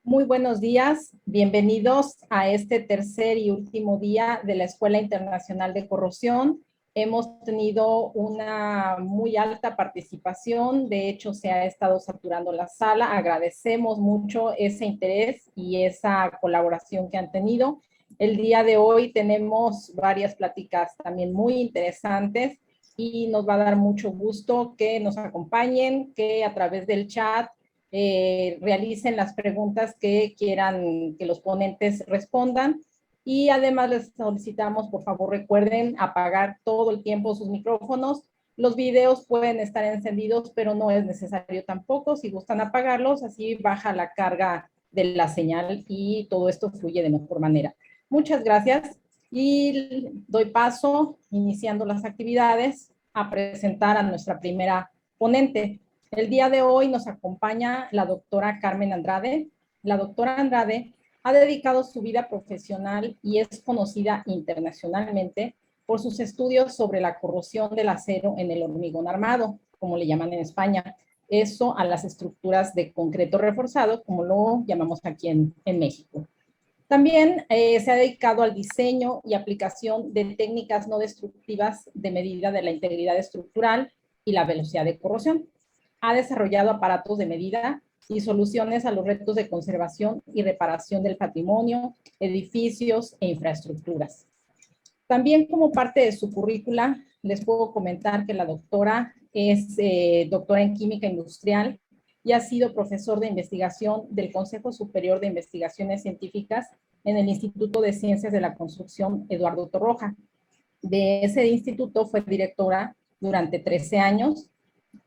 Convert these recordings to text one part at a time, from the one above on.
Muy buenos días, bienvenidos a este tercer y último día de la Escuela Internacional de Corrosión. Hemos tenido una muy alta participación, de hecho se ha estado saturando la sala. Agradecemos mucho ese interés y esa colaboración que han tenido. El día de hoy tenemos varias pláticas también muy interesantes y nos va a dar mucho gusto que nos acompañen, que a través del chat realicen las preguntas que quieran que los ponentes respondan. Y además les solicitamos, por favor, recuerden apagar todo el tiempo sus micrófonos. Los videos pueden estar encendidos, pero no es necesario tampoco. Si gustan apagarlos, así baja la carga de la señal y todo esto fluye de mejor manera. Muchas gracias y doy paso, iniciando las actividades, a presentar a nuestra primera ponente. El día de hoy nos acompaña la doctora Carmen Andrade. La doctora Andrade ha dedicado su vida profesional y es conocida internacionalmente por sus estudios sobre la corrosión del acero en el hormigón armado, como le llaman en España, eso a las estructuras de concreto reforzado, como lo llamamos aquí en México. También se ha dedicado al diseño y aplicación de técnicas no destructivas de medida de la integridad estructural y la velocidad de corrosión. Ha desarrollado aparatos de medida y soluciones a los retos de conservación y reparación del patrimonio, edificios e infraestructuras. También como parte de su currícula, les puedo comentar que la doctora es doctora en química industrial y ha sido profesor de investigación del Consejo Superior de Investigaciones Científicas en el Instituto de Ciencias de la Construcción Eduardo Torroja. De ese instituto fue directora durante 13 años.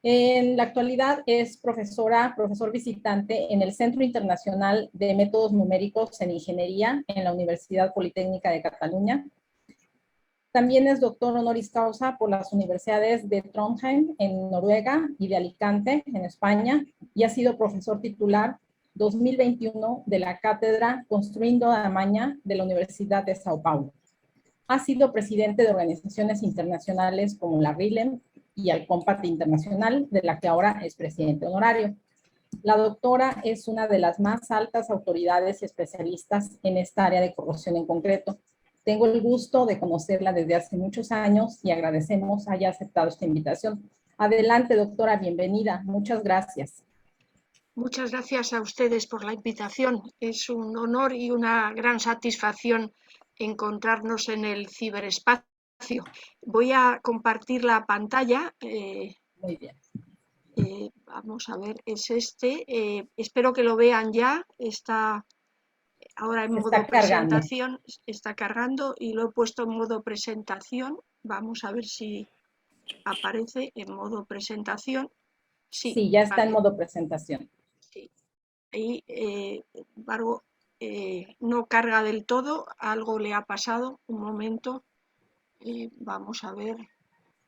En la actualidad es profesor visitante en el Centro Internacional de Métodos Numéricos en Ingeniería en la Universidad Politécnica de Cataluña. También es doctor honoris causa por las universidades de Trondheim en Noruega y de Alicante en España, y ha sido profesor titular 2021 de la cátedra Construindo a Maña de la Universidad de Sao Paulo. Ha sido presidente de organizaciones internacionales como la RILEM y el Compact Internacional, de la que ahora es presidente honorario. La doctora es una de las más altas autoridades y especialistas en esta área de corrosión en concreto. Tengo el gusto de conocerla desde hace muchos años y agradecemos haya aceptado esta invitación. Adelante, doctora, bienvenida. Muchas gracias. Muchas gracias a ustedes por la invitación. Es un honor y una gran satisfacción encontrarnos en el ciberespacio. Voy a compartir la pantalla. Muy bien. Vamos a ver, es este. Espero que lo vean ya. Está ahora en modo presentación. Está cargando y lo he puesto en modo presentación. Vamos a ver si aparece en modo presentación. Sí, ya está en modo presentación. Sí. Y, embargo, no carga del todo, algo le ha pasado, un momento, vamos a ver,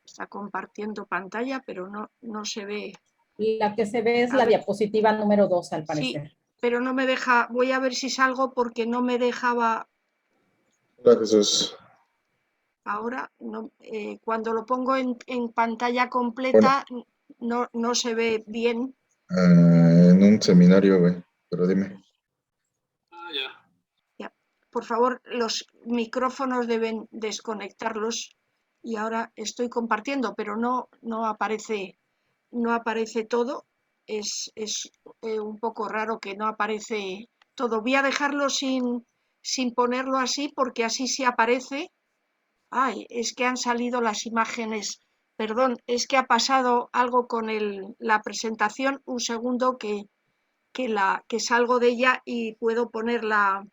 está compartiendo pantalla, pero no se ve. La que se ve es la diapositiva número 2, al parecer. Sí, pero no me deja, voy a ver si salgo porque no me dejaba. Hola, Jesús. Ahora, no, cuando lo pongo en pantalla completa, no se ve bien. En un seminario, güey, pero dime. Ya. Por favor, los micrófonos deben desconectarlos y ahora estoy compartiendo, pero no aparece todo. Es un poco raro que no aparece todo. Voy a dejarlo sin ponerlo así porque así sí aparece. Ay, es que han salido las imágenes. Perdón, es que ha pasado algo con la presentación. Un segundo que salgo de ella y puedo poner la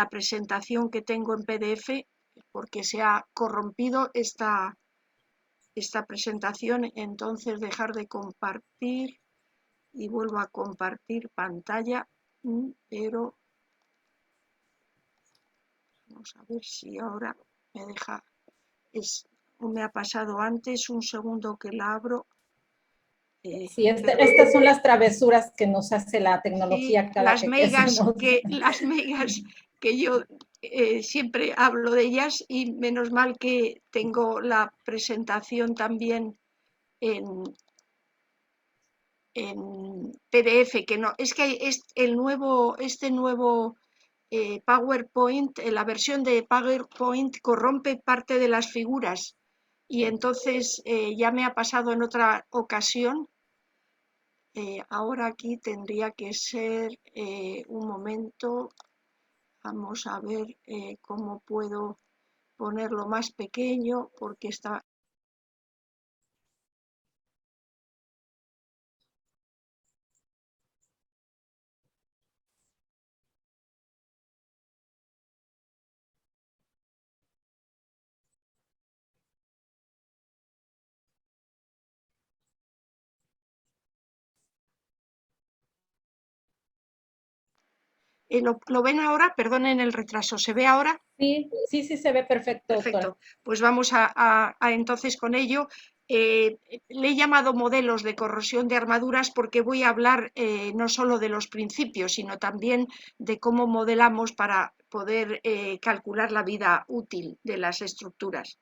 presentación que tengo en PDF porque se ha corrompido esta presentación. Entonces dejar de compartir y vuelvo a compartir pantalla, pero vamos a ver si ahora me deja. Me ha pasado antes, un segundo que la abro. Sí, estas son las travesuras que nos hace la tecnología, sí, cada las que megas crecemos. que yo siempre hablo de ellas, y menos mal que tengo la presentación también en en PDF, que no, es que es este nuevo PowerPoint, la versión de PowerPoint corrompe parte de las figuras y entonces ya me ha pasado en otra ocasión. Ahora aquí tendría que ser un momento, vamos a ver cómo puedo ponerlo más pequeño porque está... ¿Lo ven ahora? Perdonen el retraso. ¿Se ve ahora? Sí, sí, sí se ve perfecto, doctora. Perfecto. Pues vamos a entonces con ello. Le he llamado modelos de corrosión de armaduras porque voy a hablar no solo de los principios, sino también de cómo modelamos para poder calcular la vida útil de las estructuras.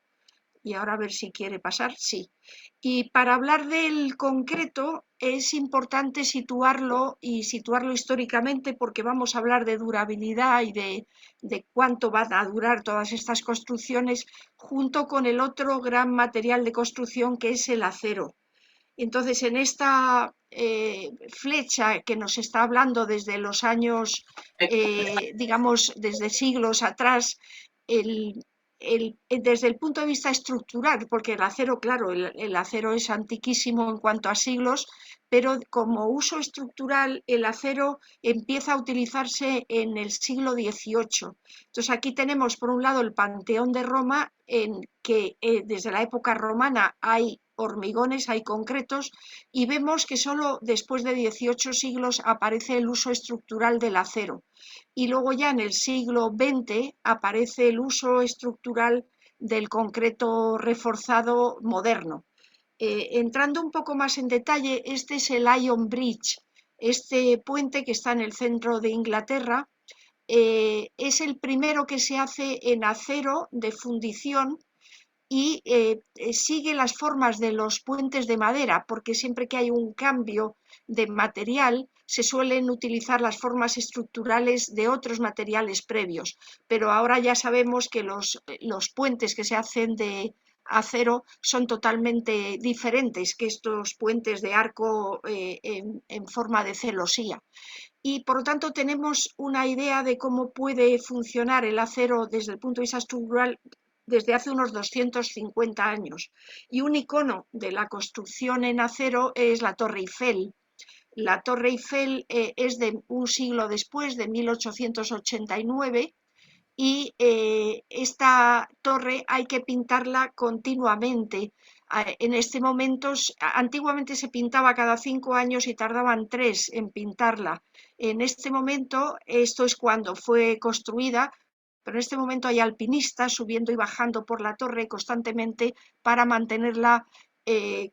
Y ahora a ver si quiere pasar. Sí. Y para hablar del concreto es importante situarlo y situarlo históricamente porque vamos a hablar de durabilidad y de cuánto van a durar todas estas construcciones junto con el otro gran material de construcción que es el acero. Entonces, en esta flecha que nos está hablando desde los años, digamos, desde siglos atrás, desde el punto de vista estructural, porque el acero, claro, el acero es antiquísimo en cuanto a siglos, pero como uso estructural, el acero empieza a utilizarse en el siglo XVIII. Entonces, aquí tenemos, por un lado, el Panteón de Roma, en que desde la época romana hay hormigones, hay concretos, y vemos que solo después de 18 siglos aparece el uso estructural del acero. Y luego ya en el siglo XX aparece el uso estructural del concreto reforzado moderno. Entrando un poco más en detalle, este es el Iron Bridge, este puente que está en el centro de Inglaterra. Es el primero que se hace en acero de fundición y sigue las formas de los puentes de madera, porque siempre que hay un cambio de material se suelen utilizar las formas estructurales de otros materiales previos, pero ahora ya sabemos que los puentes que se hacen de acero son totalmente diferentes que estos puentes de arco en forma de celosía. Y por lo tanto tenemos una idea de cómo puede funcionar el acero desde el punto de vista estructural desde hace unos 250 años. Y un icono de la construcción en acero es la Torre Eiffel. La Torre Eiffel es de un siglo después, de 1889, y esta torre hay que pintarla continuamente. En este momento, antiguamente se pintaba cada 5 años y tardaban 3 en pintarla. En este momento, esto es cuando fue construida, pero en este momento hay alpinistas subiendo y bajando por la torre constantemente para mantenerla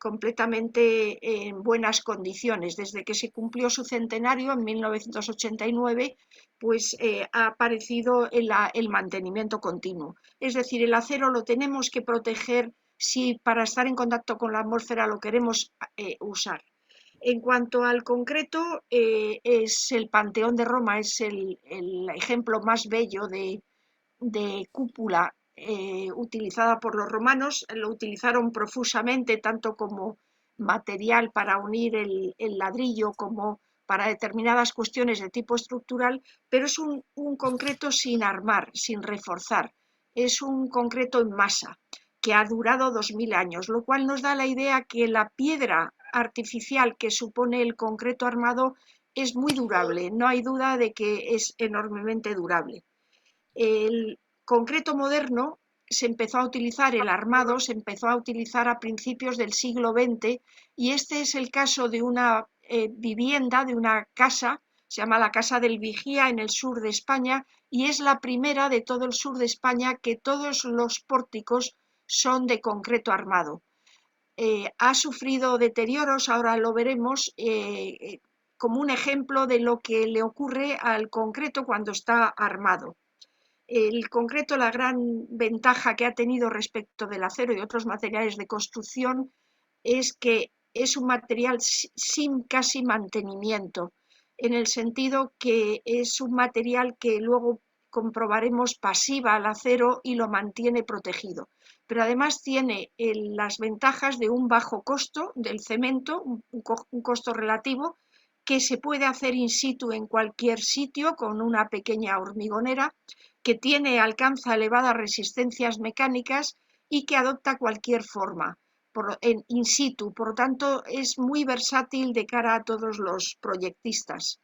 completamente en buenas condiciones. Desde que se cumplió su centenario en 1989, pues ha aparecido el mantenimiento continuo. Es decir, el acero lo tenemos que proteger si para estar en contacto con la atmósfera lo queremos usar. En cuanto al concreto, es el Panteón de Roma, es el ejemplo más bello de cúpula utilizada por los romanos. Lo utilizaron profusamente tanto como material para unir el ladrillo como para determinadas cuestiones de tipo estructural, pero es un concreto sin armar, sin reforzar. Es un concreto en masa que ha durado 2000 años, lo cual nos da la idea que la piedra artificial que supone el concreto armado es muy durable. No hay duda de que es enormemente durable. El concreto moderno se empezó a utilizar, el armado se empezó a utilizar a principios del siglo XX, y este es el caso de una vivienda, de una casa, se llama la Casa del Vigía en el sur de España, y es la primera de todo el sur de España que todos los pórticos son de concreto armado. Ha sufrido deterioros, ahora lo veremos, como un ejemplo de lo que le ocurre al concreto cuando está armado. El concreto, la gran ventaja que ha tenido respecto del acero y otros materiales de construcción es que es un material sin casi mantenimiento, en el sentido que es un material que luego comprobaremos pasiva al acero y lo mantiene protegido. Pero además tiene las ventajas de un bajo costo del cemento, un costo relativo, que se puede hacer in situ en cualquier sitio con una pequeña hormigonera, que alcanza elevadas resistencias mecánicas y que adopta cualquier forma in situ. Por lo tanto, es muy versátil de cara a todos los proyectistas.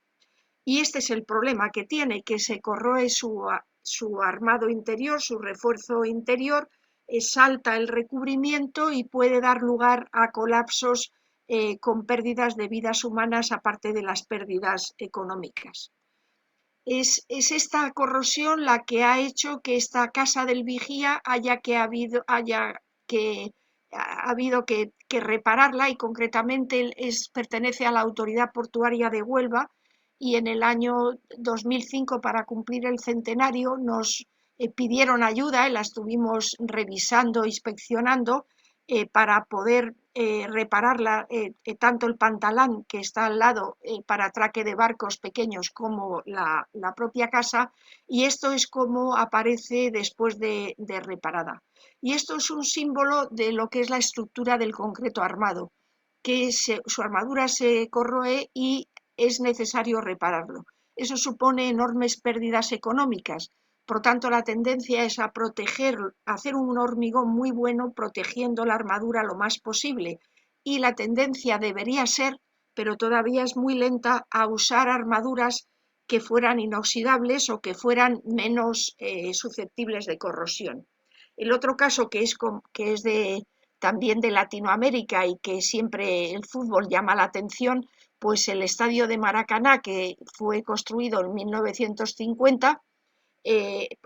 Y este es el problema que tiene, que se corroe su armado interior, su refuerzo interior, salta el recubrimiento y puede dar lugar a colapsos con pérdidas de vidas humanas, aparte de las pérdidas económicas. Es esta corrosión la que ha hecho que esta casa del vigía haya habido que repararla, y concretamente pertenece a la Autoridad Portuaria de Huelva, y en el año 2005, para cumplir el centenario, nos pidieron ayuda y la estuvimos revisando, inspeccionando, para poder repararla, tanto el pantalán que está al lado para atraque de barcos pequeños como la propia casa, y esto es como aparece después de reparada. Y esto es un símbolo de lo que es la estructura del concreto armado, que su armadura se corroe y es necesario repararlo. Eso supone enormes pérdidas económicas. Por tanto, la tendencia es a hacer un hormigón muy bueno protegiendo la armadura lo más posible. Y la tendencia debería ser, pero todavía es muy lenta, a usar armaduras que fueran inoxidables o que fueran menos susceptibles de corrosión. El otro caso que es también de Latinoamérica y que siempre el fútbol llama la atención, pues el estadio de Maracaná, que fue construido en 1950,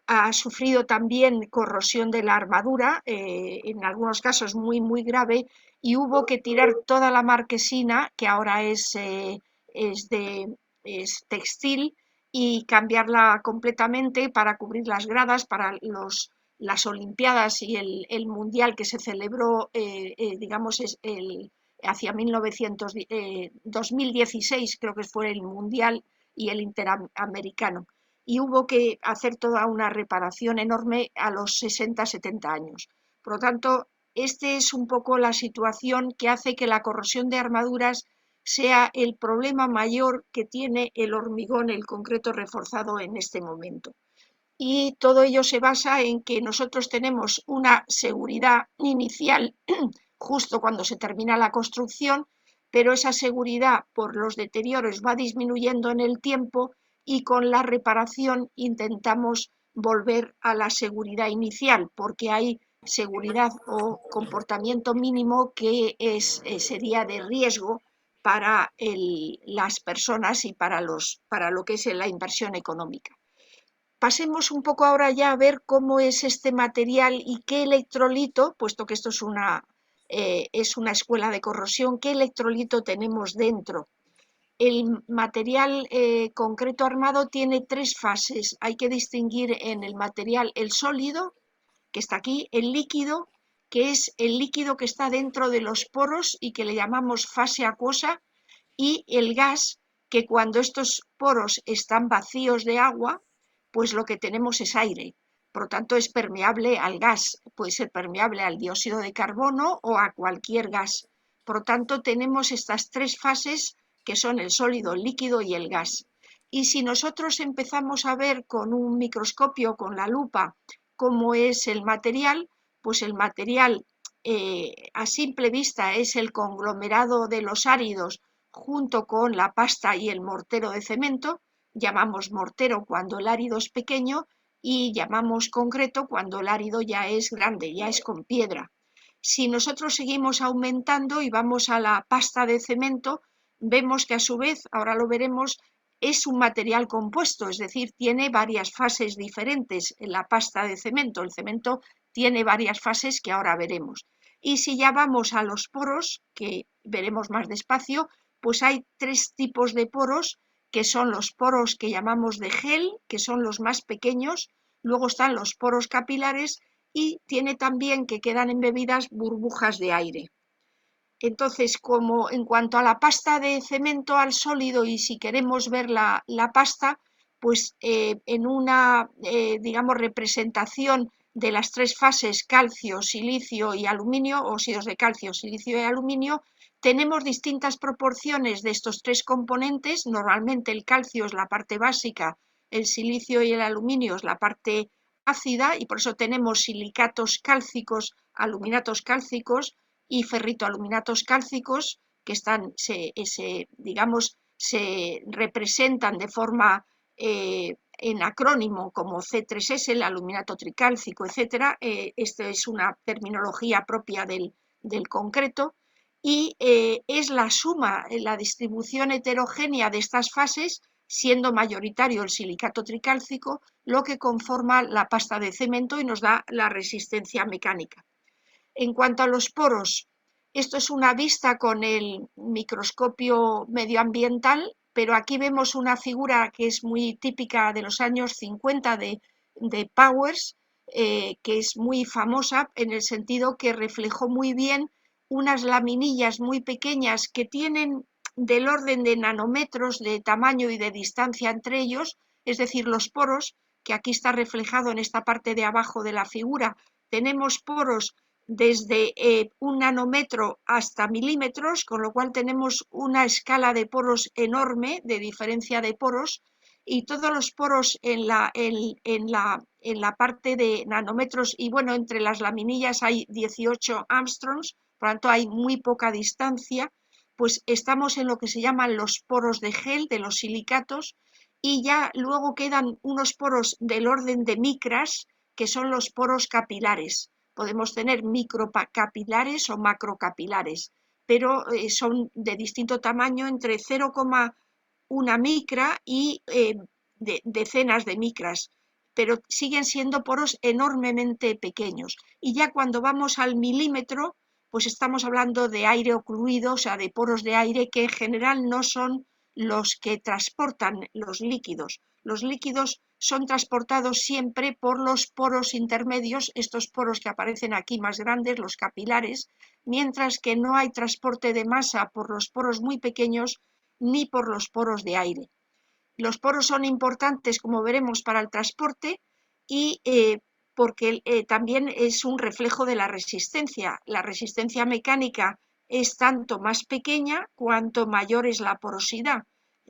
ha sufrido también corrosión de la armadura, en algunos casos muy, muy grave, y hubo que tirar toda la marquesina, que ahora es textil, y cambiarla completamente para cubrir las gradas para las Olimpiadas y el Mundial que se celebró, digamos, hacia 2016, creo que fue el Mundial y el Interamericano. Y hubo que hacer toda una reparación enorme a los 60-70 años. Por lo tanto, esta es un poco la situación que hace que la corrosión de armaduras sea el problema mayor que tiene el hormigón, el concreto reforzado en este momento. Y todo ello se basa en que nosotros tenemos una seguridad inicial justo cuando se termina la construcción, pero esa seguridad por los deterioros va disminuyendo en el tiempo, y con la reparación intentamos volver a la seguridad inicial, porque hay seguridad o comportamiento mínimo que sería de riesgo para las personas y para lo que es la inversión económica. Pasemos un poco ahora ya a ver cómo es este material y qué electrolito, puesto que esto es una escuela de corrosión, qué electrolito tenemos dentro. El material concreto armado tiene 3 fases. Hay que distinguir en el material el sólido, que está aquí, el líquido, que es el líquido que está dentro de los poros y que le llamamos fase acuosa, y el gas, que cuando estos poros están vacíos de agua, pues lo que tenemos es aire. Por lo tanto, es permeable al gas, puede ser permeable al dióxido de carbono o a cualquier gas. Por lo tanto, tenemos estas 3 fases, que son el sólido, el líquido y el gas. Y si nosotros empezamos a ver con un microscopio, con la lupa, cómo es el material, pues el material a simple vista es el conglomerado de los áridos junto con la pasta y el mortero de cemento. Llamamos mortero cuando el árido es pequeño y llamamos concreto cuando el árido ya es grande, ya es con piedra. Si nosotros seguimos aumentando y vamos a la pasta de cemento, vemos que a su vez, ahora lo veremos, es un material compuesto, es decir, tiene varias fases diferentes en la pasta de cemento. El cemento tiene varias fases que ahora veremos. Y si ya vamos a los poros, que veremos más despacio, pues hay 3 tipos de poros, que son los poros que llamamos de gel, que son los más pequeños, luego están los poros capilares y tiene también que quedan embebidas burbujas de aire. Entonces, como en cuanto a la pasta de cemento al sólido, y si queremos ver la pasta, pues en una, digamos, representación de las tres fases calcio, silicio y aluminio, óxidos de calcio, silicio y aluminio, tenemos distintas proporciones de estos tres componentes. Normalmente el calcio es la parte básica, el silicio y el aluminio es la parte ácida, y por eso tenemos silicatos cálcicos, aluminatos cálcicos y ferritoaluminatos cálcicos, que están, digamos, se representan de forma en acrónimo como C3S, el aluminato tricálcico, etcétera. Esta es una terminología propia del concreto, y es la suma, la distribución heterogénea de estas fases, siendo mayoritario el silicato tricálcico, lo que conforma la pasta de cemento y nos da la resistencia mecánica. En cuanto a los poros, esto es una vista con el microscopio medioambiental, pero aquí vemos una figura que es muy típica de los años 50 de Powers, que es muy famosa en el sentido que reflejó muy bien unas laminillas muy pequeñas que tienen del orden de nanómetros de tamaño y de distancia entre ellos, es decir, los poros, que aquí está reflejado en esta parte de abajo de la figura. Tenemos poros desde 1 nanómetro hasta milímetros, con lo cual tenemos una escala de poros enorme, de diferencia de poros, y todos los poros en la parte de nanómetros, y bueno, entre las laminillas hay 18 Armstrongs, por lo tanto hay muy poca distancia, pues estamos en lo que se llaman los poros de gel, de los silicatos, y ya luego quedan unos poros del orden de micras, que son los poros capilares. Podemos tener microcapilares o macrocapilares, pero son de distinto tamaño, entre 0,1 micra y decenas de micras, pero siguen siendo poros enormemente pequeños. Y ya cuando vamos al milímetro, pues estamos hablando de aire ocluido, o sea, de poros de aire que en general no son los que transportan los líquidos. Los líquidos son transportados siempre por los poros intermedios, estos poros que aparecen aquí más grandes, los capilares, mientras que no hay transporte de masa por los poros muy pequeños ni por los poros de aire. Los poros son importantes, como veremos, para el transporte, y porque también es un reflejo de la resistencia. La resistencia mecánica es tanto más pequeña cuanto mayor es la porosidad.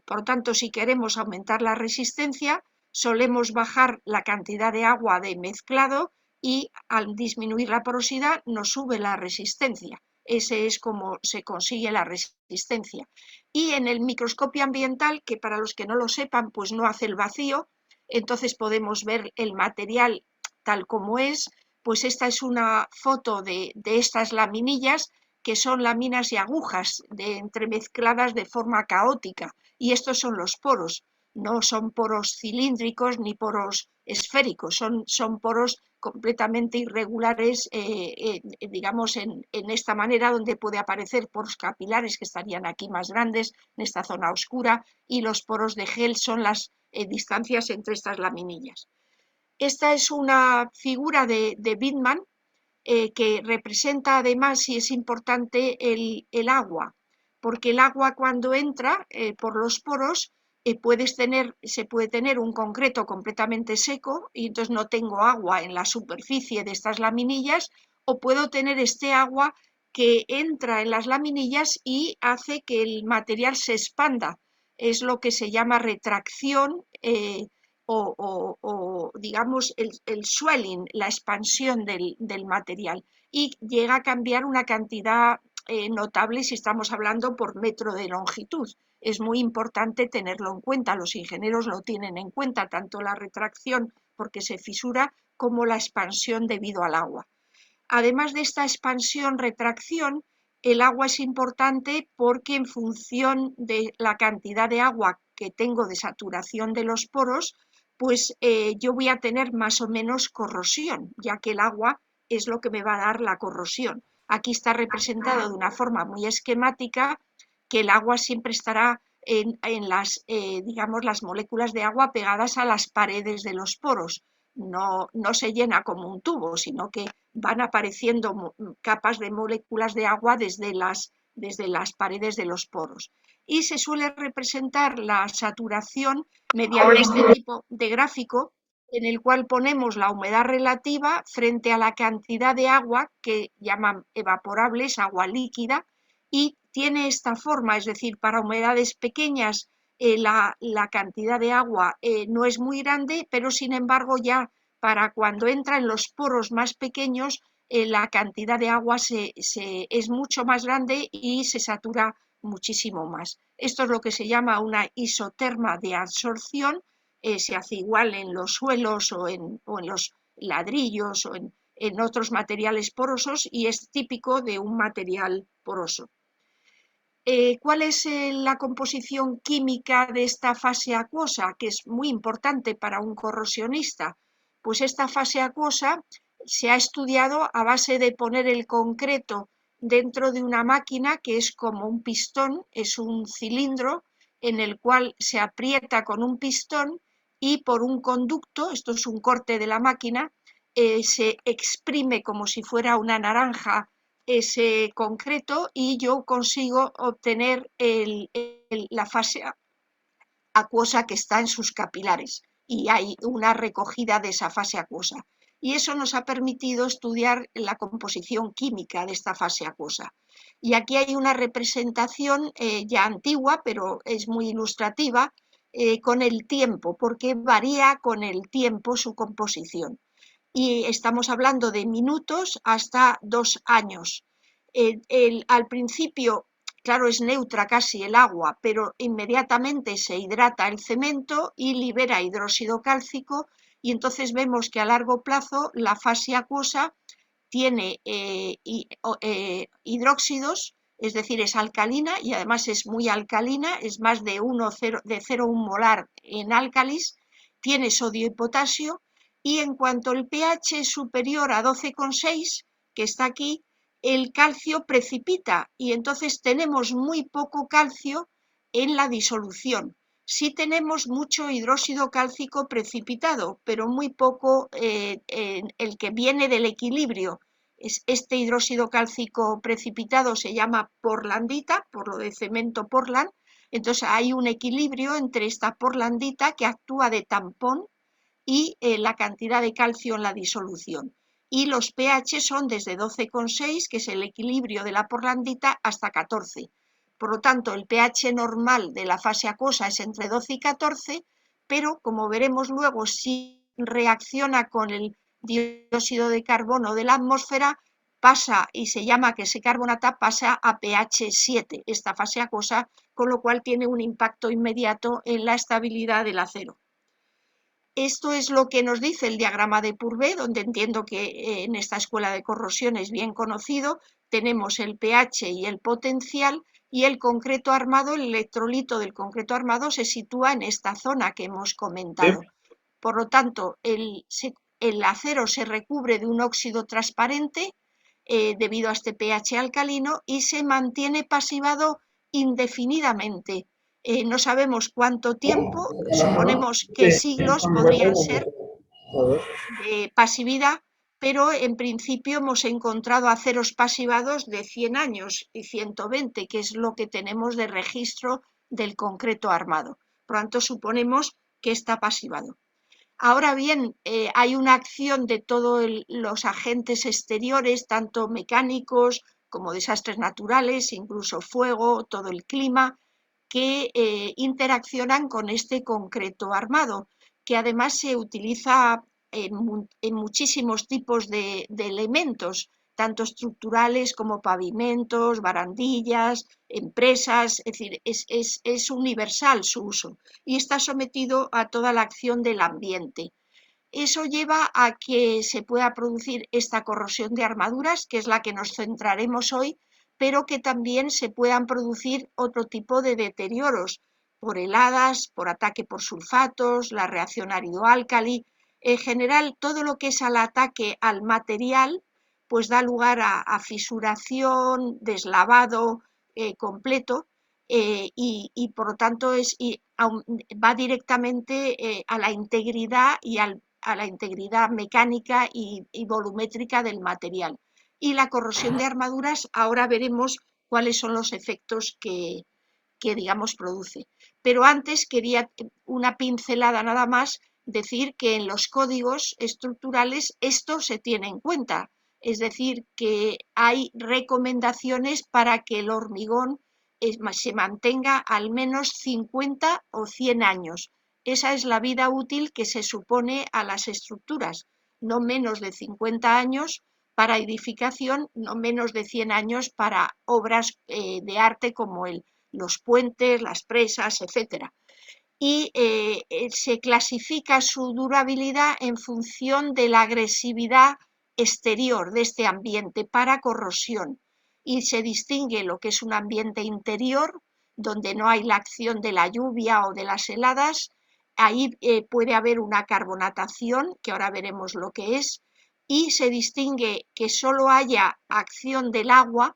Por lo tanto, si queremos aumentar la resistencia, solemos bajar la cantidad de agua de mezclado, y al disminuir la porosidad nos sube la resistencia. Ese es como se consigue la resistencia. Y en el microscopio ambiental, que para los que no lo sepan, pues no hace el vacío, entonces podemos ver el material tal como es. Pues esta es una foto de estas laminillas, que son láminas y agujas entremezcladas de forma caótica, y estos son los poros. No son poros cilíndricos ni poros esféricos, son poros completamente irregulares, digamos, en esta manera, donde puede aparecer poros capilares, que estarían aquí más grandes, en esta zona oscura, y los poros de gel son las distancias entre estas laminillas. Esta es una figura de Widman, que representa además, y es importante, el agua, porque el agua cuando entra por los poros, se puede tener un concreto completamente seco y entonces no tengo agua en la superficie de estas laminillas, o puedo tener este agua que entra en las laminillas y hace que el material se expanda. Es lo que se llama retracción, o digamos el swelling, la expansión del material, y llega a cambiar una cantidad notable si estamos hablando por metro de longitud. Es muy importante tenerlo en cuenta, los ingenieros lo tienen en cuenta, tanto la retracción porque se fisura como la expansión debido al agua. Además de esta expansión-retracción, el agua es importante porque en función de la cantidad de agua que tengo de saturación de los poros, pues yo voy a tener más o menos corrosión, ya que el agua es lo que me va a dar la corrosión. Aquí está representado de una forma muy esquemática que el agua siempre estará en digamos, las moléculas de agua pegadas a las paredes de los poros. No se llena como un tubo, sino que van apareciendo capas de moléculas de agua desde las desde las paredes de los poros. Y se suele representar la saturación mediante este tipo de gráfico en el cual ponemos la humedad relativa frente a la cantidad de agua que llaman evaporables, agua líquida, y tiene esta forma, es decir, para humedades pequeñas la cantidad de agua no es muy grande, pero sin embargo ya para cuando entra en los poros más pequeños la cantidad de agua es mucho más grande y se satura muchísimo más. Esto es lo que se llama una isoterma de absorción. Se hace igual en los suelos o en los ladrillos o en otros materiales porosos y es típico de un material poroso. ¿Cuál es la composición química de esta fase acuosa? Que es muy importante para un corrosionista. Pues esta fase acuosa se ha estudiado a base de poner el concreto dentro de una máquina que es como un pistón, es un cilindro en el cual se aprieta con un pistón y por un conducto, esto es un corte de la máquina, se exprime como si fuera una naranja ese concreto y yo consigo obtener la fase acuosa que está en sus capilares y hay una recogida de esa fase acuosa. Y eso nos ha permitido estudiar la composición química de esta fase acuosa. Y aquí hay una representación ya antigua, pero es muy ilustrativa, con el tiempo, porque varía con el tiempo su composición. Y estamos hablando de minutos hasta 2 años. Al principio, claro, es neutra casi el agua, pero inmediatamente se hidrata el cemento y libera hidróxido cálcico y entonces vemos que a largo plazo la fase acuosa tiene hidróxidos, es decir, es alcalina y además es muy alcalina, es más de 0,1 molar en álcalis, tiene sodio y potasio y en cuanto el pH es superior a 12,6, que está aquí, el calcio precipita y entonces tenemos muy poco calcio en la disolución. Sí tenemos mucho hidróxido cálcico precipitado, pero muy poco el que viene del equilibrio. Este hidróxido cálcico precipitado se llama portlandita, por lo de cemento Portland. Entonces hay un equilibrio entre esta portlandita que actúa de tampón y la cantidad de calcio en la disolución. Y los pH son desde 12,6, que es el equilibrio de la portlandita, hasta 14. Por lo tanto, el pH normal de la fase acuosa es entre 12 y 14, pero como veremos luego, si reacciona con el dióxido de carbono de la atmósfera, pasa y se llama que ese carbonata pasa a pH 7, esta fase acuosa, con lo cual tiene un impacto inmediato en la estabilidad del acero. Esto es lo que nos dice el diagrama de Purvé, donde entiendo que en esta escuela de corrosión es bien conocido. Tenemos el pH y el potencial y el concreto armado, el electrolito del concreto armado se sitúa en esta zona que hemos comentado. Por lo tanto, el acero se recubre de un óxido transparente debido a este pH alcalino y se mantiene pasivado indefinidamente. No sabemos cuánto tiempo, suponemos que siglos podrían ser de pasividad, pero en principio hemos encontrado aceros pasivados de 100 años y 120, que es lo que tenemos de registro del concreto armado. Por lo tanto, suponemos que está pasivado. Ahora bien, hay una acción de todos los agentes exteriores, tanto mecánicos como desastres naturales, incluso fuego, todo el clima, que interaccionan con este concreto armado, que además se utiliza en muchísimos tipos de elementos, tanto estructurales como pavimentos, barandillas, empresas, es decir, es universal su uso y está sometido a toda la acción del ambiente. Eso lleva a que se pueda producir esta corrosión de armaduras, que es la que nos centraremos hoy, pero que también se puedan producir otro tipo de deterioros por heladas, por ataque por sulfatos, la reacción árido-álcali. En general, todo lo que es al ataque al material, pues da lugar a fisuración, deslavado completo, y por lo tanto va directamente a la integridad y a la integridad mecánica y volumétrica del material. Y la corrosión de armaduras, ahora veremos cuáles son los efectos que digamos, produce. Pero antes quería una pincelada nada más, decir que en los códigos estructurales esto se tiene en cuenta. Es decir, que hay recomendaciones para que el hormigón se mantenga al menos 50 o 100 años. Esa es la vida útil que se supone a las estructuras, no menos de 50 años para edificación, no menos de 100 años para obras de arte como los puentes, las presas, etc. Y se clasifica su durabilidad en función de la agresividad exterior de este ambiente para corrosión. Y se distingue lo que es un ambiente interior, donde no hay la acción de la lluvia o de las heladas. Ahí puede haber una carbonatación, que ahora veremos lo que es, y se distingue que solo haya acción del agua,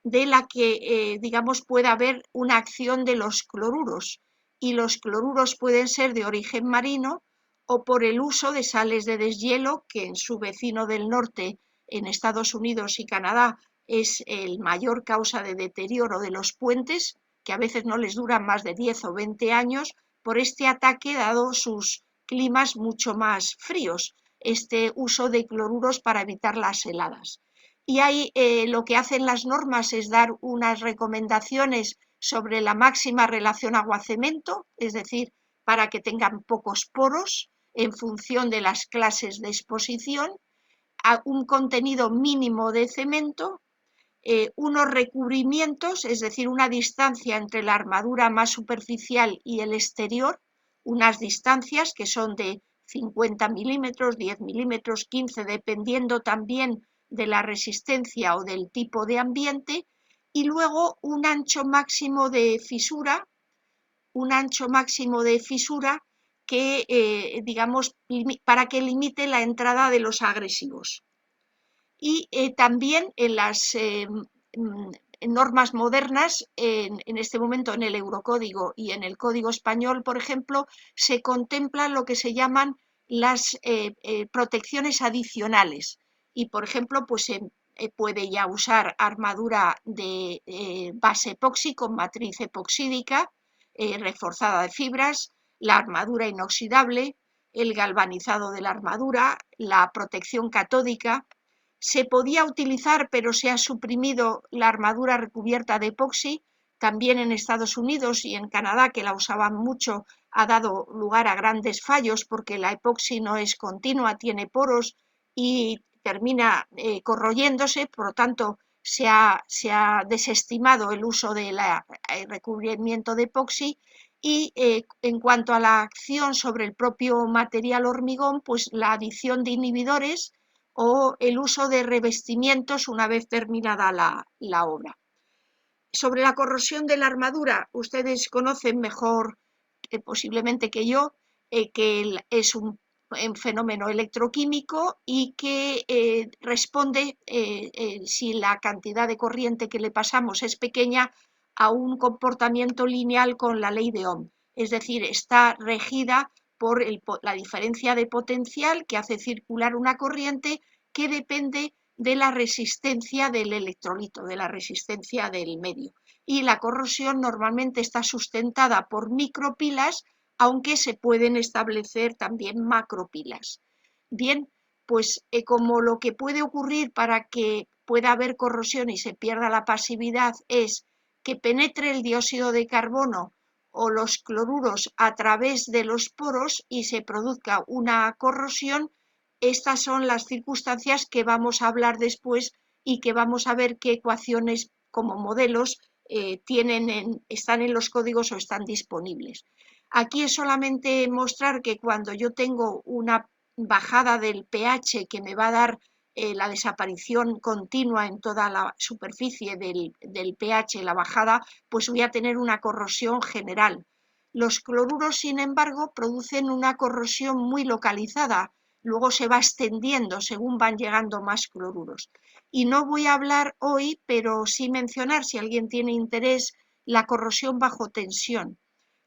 de la que, digamos, pueda haber una acción de los cloruros, y los cloruros pueden ser de origen marino o por el uso de sales de deshielo, que en su vecino del norte, en Estados Unidos y Canadá, es el mayor causa de deterioro de los puentes, que a veces no les duran más de 10 o 20 años, por este ataque dado sus climas mucho más fríos, este uso de cloruros para evitar las heladas. Y ahí lo que hacen las normas es dar unas recomendaciones sobre la máxima relación agua-cemento, es decir, para que tengan pocos poros en función de las clases de exposición, a un contenido mínimo de cemento, unos recubrimientos, es decir, una distancia entre la armadura más superficial y el exterior, unas distancias que son de 50 milímetros, 10 milímetros, 15, dependiendo también de la resistencia o del tipo de ambiente, y luego un ancho máximo de fisura, que, digamos, para que limite la entrada de los agresivos. Y también en las normas modernas, en este momento en el Eurocódigo y en el Código Español, por ejemplo, se contemplan lo que se llaman las protecciones adicionales. Y, por ejemplo, pues se puede ya usar armadura de base epoxi con matriz epoxídica, reforzada de fibras, la armadura inoxidable, el galvanizado de la armadura, la protección catódica. Se podía utilizar, pero se ha suprimido la armadura recubierta de epoxi. También en Estados Unidos y en Canadá, que la usaban mucho, ha dado lugar a grandes fallos porque la epoxi no es continua, tiene poros y termina corroyéndose. Por lo tanto, se ha desestimado el uso del recubrimiento de epoxi. Y en cuanto a la acción sobre el propio material hormigón, pues la adición de inhibidores o el uso de revestimientos una vez terminada la obra. Sobre la corrosión de la armadura, ustedes conocen mejor posiblemente que yo, que es un fenómeno electroquímico y que responde, si la cantidad de corriente que le pasamos es pequeña, a un comportamiento lineal con la ley de Ohm. Es decir, está regida por la diferencia de potencial que hace circular una corriente que depende de la resistencia del electrolito, de la resistencia del medio. Y la corrosión normalmente está sustentada por micropilas, aunque se pueden establecer también macropilas. Bien, pues como lo que puede ocurrir para que pueda haber corrosión y se pierda la pasividad es que penetre el dióxido de carbono o los cloruros a través de los poros y se produzca una corrosión. Estas son las circunstancias que vamos a hablar después y que vamos a ver qué ecuaciones como modelos están en los códigos o están disponibles. Aquí es solamente mostrar que cuando yo tengo una bajada del pH que me va a dar la desaparición continua en toda la superficie del pH, la bajada, pues voy a tener una corrosión general. Los cloruros, sin embargo, producen una corrosión muy localizada, luego se va extendiendo según van llegando más cloruros. Y no voy a hablar hoy, pero sí mencionar, si alguien tiene interés, la corrosión bajo tensión,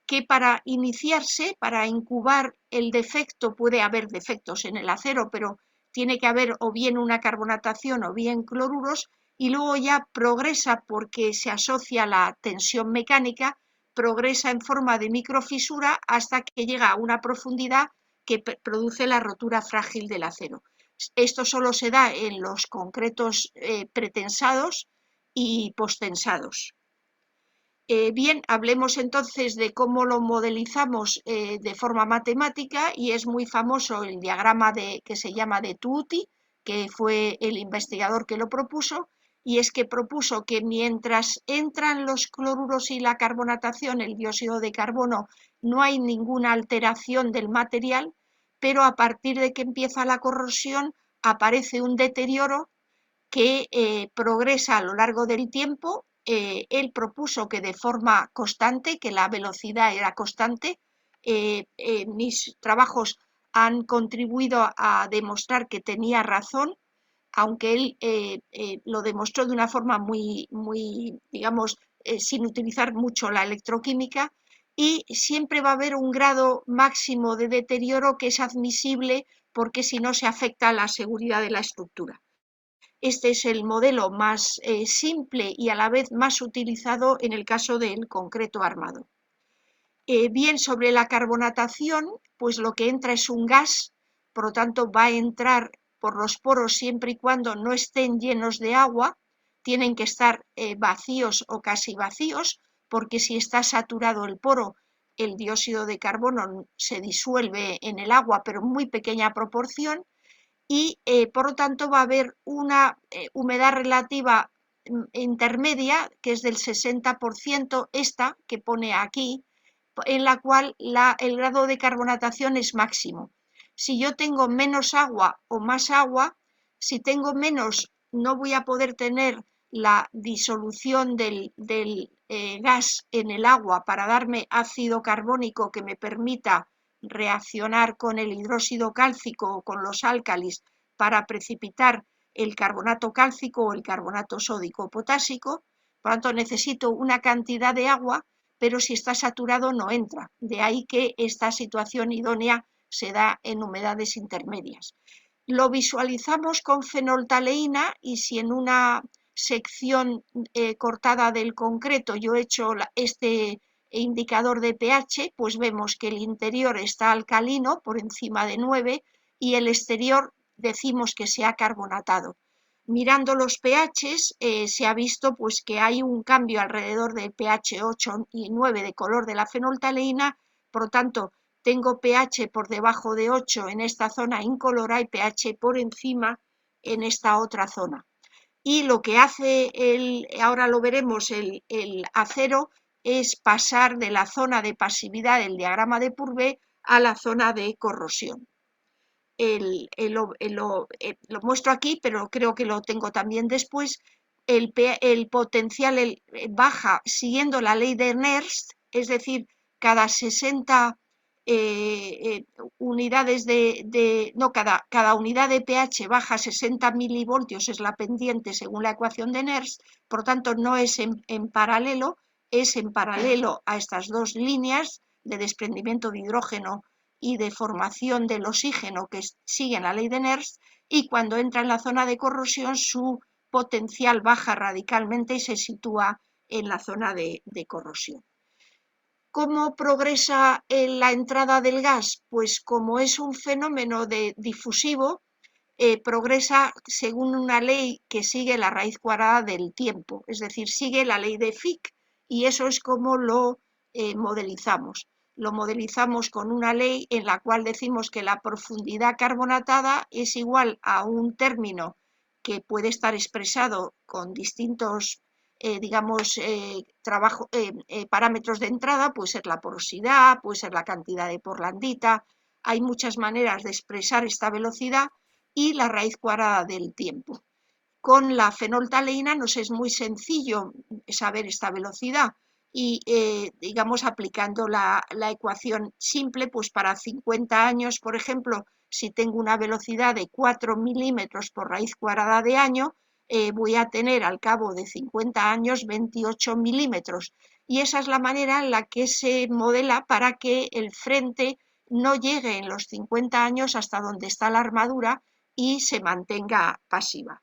que para iniciarse, para incubar el defecto, puede haber defectos en el acero, pero tiene que haber o bien una carbonatación o bien cloruros, y luego ya progresa porque se asocia a la tensión mecánica, progresa en forma de microfisura hasta que llega a una profundidad que produce la rotura frágil del acero. Esto solo se da en los concretos pretensados y postensados. Bien, hablemos entonces de cómo lo modelizamos de forma matemática, y es muy famoso el diagrama que se llama de Tuuti, que fue el investigador que lo propuso, y es que propuso que mientras entran los cloruros y la carbonatación, el dióxido de carbono, no hay ninguna alteración del material, pero a partir de que empieza la corrosión aparece un deterioro que progresa a lo largo del tiempo. Él propuso que de forma constante, que la velocidad era constante. Mis trabajos han contribuido a demostrar que tenía razón, aunque él lo demostró de una forma muy digamos, sin utilizar mucho la electroquímica, y siempre va a haber un grado máximo de deterioro que es admisible porque si no se afecta a la seguridad de la estructura. Este es el modelo más simple y a la vez más utilizado en el caso del concreto armado. Bien, sobre la carbonatación, pues lo que entra es un gas, por lo tanto va a entrar por los poros siempre y cuando no estén llenos de agua, tienen que estar vacíos o casi vacíos, porque si está saturado el poro, el dióxido de carbono se disuelve en el agua, pero en muy pequeña proporción, y por lo tanto va a haber una humedad relativa intermedia, que es del 60%, esta que pone aquí, en la cual el grado de carbonatación es máximo. Si yo tengo menos agua o más agua, si tengo menos no voy a poder tener la disolución del gas en el agua para darme ácido carbónico que me permita reaccionar con el hidróxido cálcico o con los álcalis para precipitar el carbonato cálcico o el carbonato sódico o potásico. Por lo tanto, necesito una cantidad de agua, pero si está saturado no entra. De ahí que esta situación idónea se da en humedades intermedias. Lo visualizamos con fenoltaleína, y si en una sección cortada del concreto yo he hecho este indicador de pH, pues vemos que el interior está alcalino por encima de 9 y el exterior decimos que se ha carbonatado. Mirando los pHs se ha visto pues que hay un cambio alrededor del pH 8 y 9 de color de la fenoltaleína, por lo tanto tengo pH por debajo de 8 en esta zona incolora y pH por encima en esta otra zona. Y lo que hace ahora lo veremos, el acero, es pasar de la zona de pasividad del diagrama de Purvé a la zona de corrosión. Lo muestro aquí, pero creo que lo tengo también después. El potencial baja siguiendo la ley de Nernst, es decir, cada 60 unidades cada unidad de pH baja 60 milivoltios, es la pendiente según la ecuación de Nernst, por tanto no es en paralelo, es en paralelo a estas dos líneas de desprendimiento de hidrógeno y de formación del oxígeno que siguen la ley de Nernst, y cuando entra en la zona de corrosión su potencial baja radicalmente y se sitúa en la zona de corrosión. ¿Cómo progresa la entrada del gas? Pues como es un fenómeno difusivo, progresa según una ley que sigue la raíz cuadrada del tiempo, es decir, sigue la ley de Fick, y eso es como lo modelizamos. Lo modelizamos con una ley en la cual decimos que la profundidad carbonatada es igual a un término que puede estar expresado con distintos parámetros de entrada, puede ser la porosidad, puede ser la cantidad de porlandita. Hay muchas maneras de expresar esta velocidad, y la raíz cuadrada del tiempo. Con la fenoltaleína nos es muy sencillo saber esta velocidad, y aplicando la ecuación simple, pues para 50 años, por ejemplo, si tengo una velocidad de 4 milímetros por raíz cuadrada de año, voy a tener al cabo de 50 años 28 milímetros, y esa es la manera en la que se modela para que el frente no llegue en los 50 años hasta donde está la armadura y se mantenga pasiva.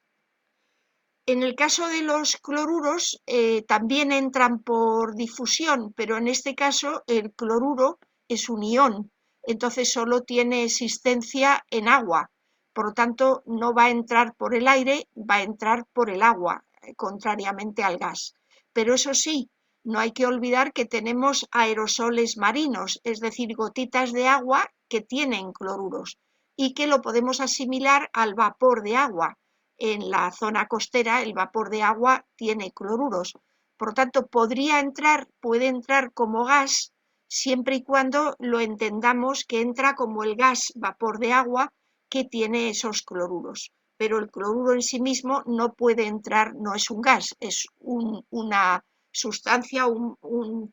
En el caso de los cloruros también entran por difusión, pero en este caso el cloruro es un ión, entonces solo tiene existencia en agua, por lo tanto no va a entrar por el aire, va a entrar por el agua, contrariamente al gas. Pero eso sí, no hay que olvidar que tenemos aerosoles marinos, es decir, gotitas de agua que tienen cloruros y que lo podemos asimilar al vapor de agua. En la zona costera el vapor de agua tiene cloruros. Por lo tanto, puede entrar como gas siempre y cuando lo entendamos que entra como el gas vapor de agua que tiene esos cloruros. Pero el cloruro en sí mismo no puede entrar, no es un gas, es una sustancia, un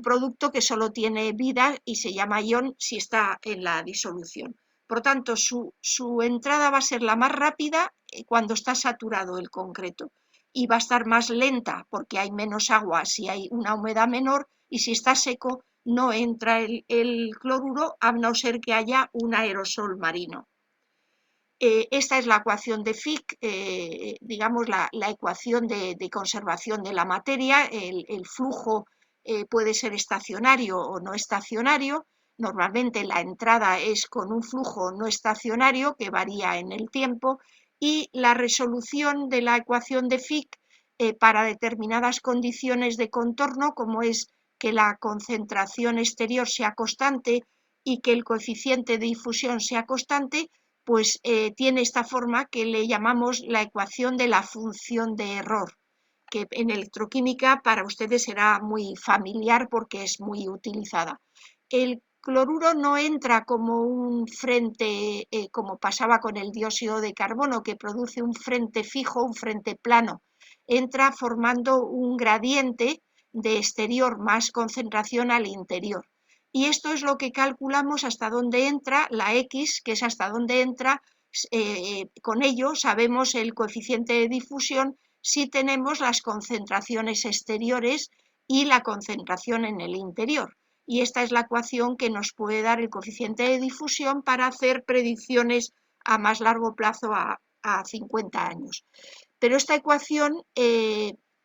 producto que solo tiene vida y se llama ión si está en la disolución. Por tanto, su entrada va a ser la más rápida cuando está saturado el concreto y va a estar más lenta porque hay menos agua si hay una humedad menor, y si está seco no entra el cloruro a no ser que haya un aerosol marino. Esta es la ecuación de Fick, digamos la ecuación de conservación de la materia. El flujo puede ser estacionario o no estacionario. Normalmente la entrada es con un flujo no estacionario que varía en el tiempo, y la resolución de la ecuación de Fick para determinadas condiciones de contorno, como es que la concentración exterior sea constante y que el coeficiente de difusión sea constante, pues tiene esta forma que le llamamos la ecuación de la función de error, que en electroquímica para ustedes será muy familiar porque es muy utilizada. El cloruro no entra como un frente, como pasaba con el dióxido de carbono, que produce un frente fijo, un frente plano. Entra formando un gradiente de exterior más concentración al interior. Y esto es lo que calculamos hasta dónde entra la X, que es hasta dónde entra, con ello sabemos el coeficiente de difusión si tenemos las concentraciones exteriores y la concentración en el interior. Y esta es la ecuación que nos puede dar el coeficiente de difusión para hacer predicciones a más largo plazo, a 50 años. Pero esta ecuación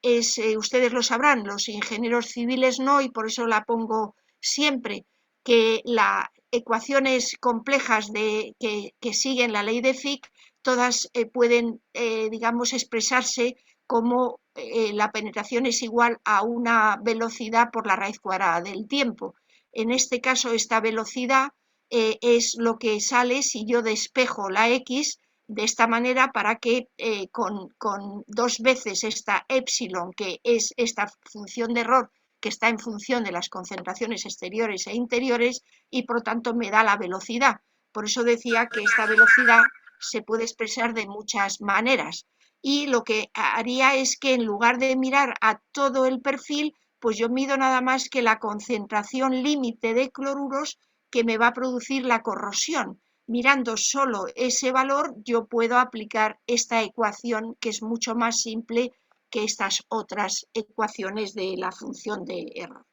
ustedes lo sabrán, los ingenieros civiles no, y por eso la pongo siempre, que las ecuaciones complejas que siguen la ley de Fick, todas pueden, digamos, expresarse como la penetración es igual a una velocidad por la raíz cuadrada del tiempo. En este caso, esta velocidad es lo que sale si yo despejo la X de esta manera, para que con dos veces esta épsilon, que es esta función de error que está en función de las concentraciones exteriores e interiores, y por lo tanto me da la velocidad. Por eso decía que esta velocidad se puede expresar de muchas maneras, y lo que haría es que en lugar de mirar a todo el perfil, pues yo mido nada más que la concentración límite de cloruros que me va a producir la corrosión. Mirando solo ese valor, yo puedo aplicar esta ecuación, que es mucho más simple que estas otras ecuaciones de la función de error.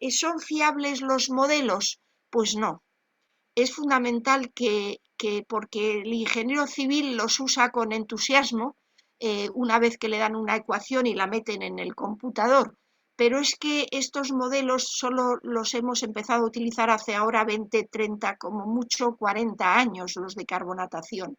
¿Son fiables los modelos? Pues no. Es fundamental que porque el ingeniero civil los usa con entusiasmo, una vez que le dan una ecuación y la meten en el computador, pero es que estos modelos solo los hemos empezado a utilizar hace ahora 20, 30, como mucho 40 años, los de carbonatación.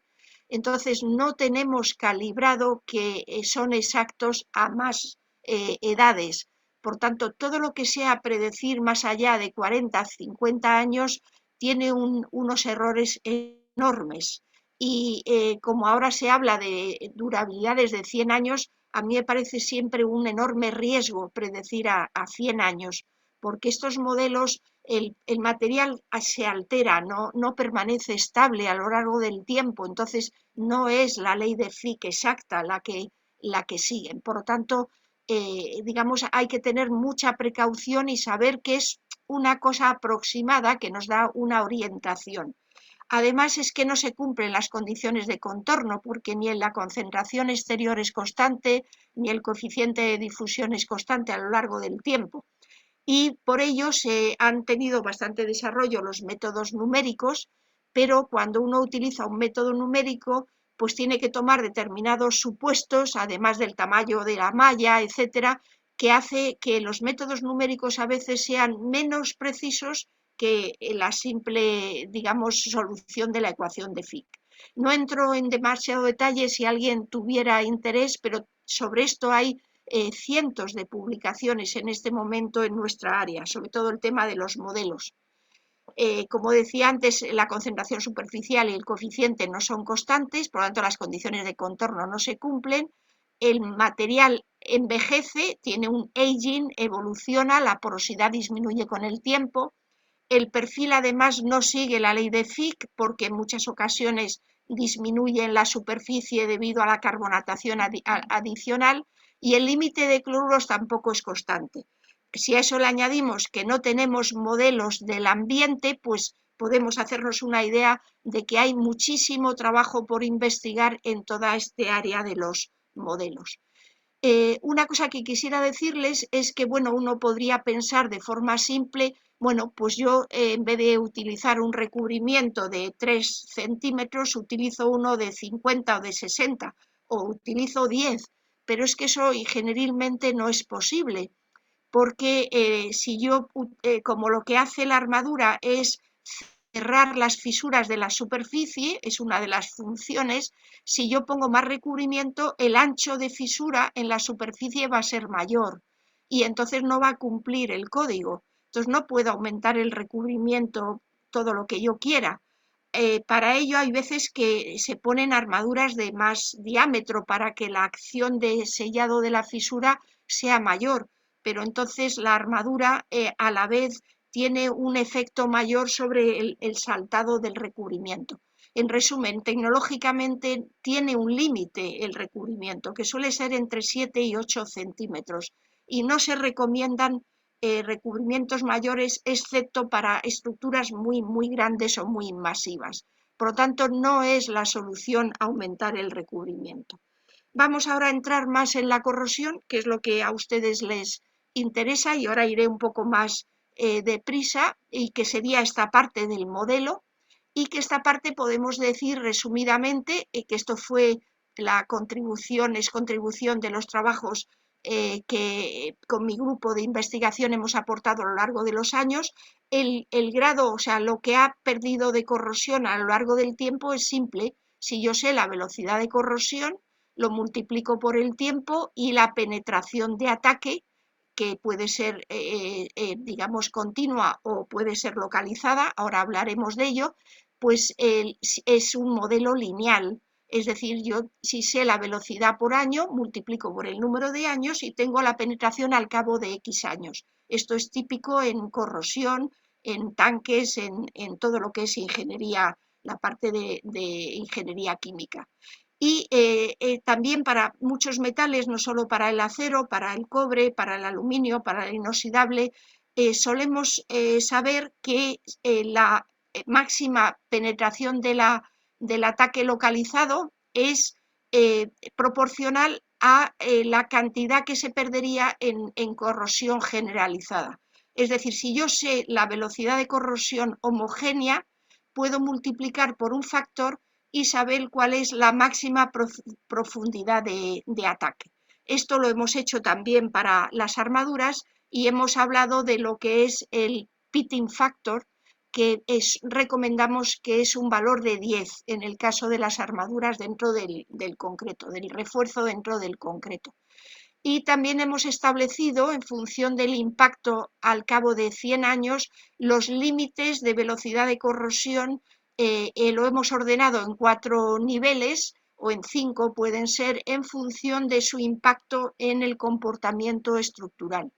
Entonces no tenemos calibrado que son exactos a más edades. Por tanto, todo lo que sea predecir más allá de 40, 50 años tiene unos errores enormes. Y como ahora se habla de durabilidades de 100 años, a mí me parece siempre un enorme riesgo predecir a 100 años, porque estos modelos, el material se altera, no permanece estable a lo largo del tiempo, entonces no es la ley de Fick exacta la que siguen. Por lo tanto, digamos, hay que tener mucha precaución y saber que es una cosa aproximada que nos da una orientación. Además, es que no se cumplen las condiciones de contorno, porque ni en la concentración exterior es constante, ni el coeficiente de difusión es constante a lo largo del tiempo. Y por ello se han tenido bastante desarrollo los métodos numéricos, pero cuando uno utiliza un método numérico, pues tiene que tomar determinados supuestos, además del tamaño de la malla, etcétera, que hace que los métodos numéricos a veces sean menos precisos que la simple, digamos, solución de la ecuación de Fick. No entro en demasiado detalle si alguien tuviera interés, pero sobre esto hay cientos de publicaciones en este momento en nuestra área, sobre todo el tema de los modelos. Como decía antes, la concentración superficial y el coeficiente no son constantes, por lo tanto las condiciones de contorno no se cumplen, el material envejece, tiene un aging, evoluciona, la porosidad disminuye con el tiempo, el perfil además no sigue la ley de Fick porque en muchas ocasiones disminuye en la superficie debido a la carbonatación adicional y el límite de cloruros tampoco es constante. Si a eso le añadimos que no tenemos modelos del ambiente, pues podemos hacernos una idea de que hay muchísimo trabajo por investigar en toda este área de los modelos. Una cosa que quisiera decirles es que, bueno, uno podría pensar de forma simple, bueno, pues yo en vez de utilizar un recubrimiento de 3 centímetros, utilizo uno de 50 o de 60, o utilizo 10, pero es que eso ingenierilmente no es posible, porque si yo, como lo que hace la armadura es cerrar las fisuras de la superficie, es una de las funciones, si yo pongo más recubrimiento, el ancho de fisura en la superficie va a ser mayor y entonces no va a cumplir el código. Entonces no puedo aumentar el recubrimiento todo lo que yo quiera. Para ello hay veces que se ponen armaduras de más diámetro para que la acción de sellado de la fisura sea mayor, pero entonces la armadura a la vez tiene un efecto mayor sobre el saltado del recubrimiento. En resumen, tecnológicamente tiene un límite el recubrimiento, que suele ser entre 7 y 8 centímetros, y no se recomiendan recubrimientos mayores, excepto para estructuras muy, muy grandes o muy masivas. Por lo tanto, no es la solución aumentar el recubrimiento. Vamos ahora a entrar más en la corrosión, que es lo que a ustedes les interesa, y ahora iré un poco más deprisa, y que sería esta parte del modelo, y que esta parte podemos decir resumidamente que esto fue la contribución, es contribución de los trabajos que con mi grupo de investigación hemos aportado a lo largo de los años. El grado, o sea, lo que ha perdido de corrosión a lo largo del tiempo es simple. Si yo sé la velocidad de corrosión, lo multiplico por el tiempo y la penetración de ataque, que puede ser, digamos, continua o puede ser localizada, ahora hablaremos de ello, pues es un modelo lineal. Es decir, yo si sé la velocidad por año, multiplico por el número de años y tengo la penetración al cabo de X años. Esto es típico en corrosión, en tanques, en todo lo que es ingeniería, la parte de ingeniería química. Y también para muchos metales, no solo para el acero, para el cobre, para el aluminio, para el inoxidable, solemos saber que la máxima penetración del ataque localizado es proporcional a la cantidad que se perdería en corrosión generalizada. Es decir, si yo sé la velocidad de corrosión homogénea, puedo multiplicar por un factor y saber cuál es la máxima profundidad de ataque. Esto lo hemos hecho también para las armaduras y hemos hablado de lo que es el pitting factor, que recomendamos que es un valor de 10 en el caso de las armaduras dentro del concreto, del refuerzo dentro del concreto. Y también hemos establecido, en función del impacto al cabo de 100 años, los límites de velocidad de corrosión. Lo hemos ordenado en 4 niveles o en 5 pueden ser, en función de su impacto en el comportamiento estructural.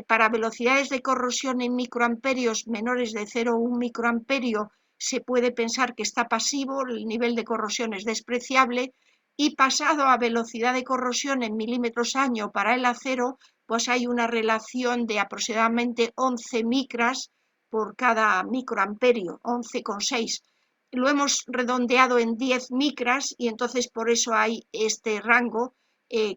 Para velocidades de corrosión en microamperios menores de 0,1 microamperio se puede pensar que está pasivo, el nivel de corrosión es despreciable, y pasado a velocidad de corrosión en milímetros año para el acero, pues hay una relación de aproximadamente 11 micras por cada microamperio, 11,6. Lo hemos redondeado en 10 micras y entonces por eso hay este rango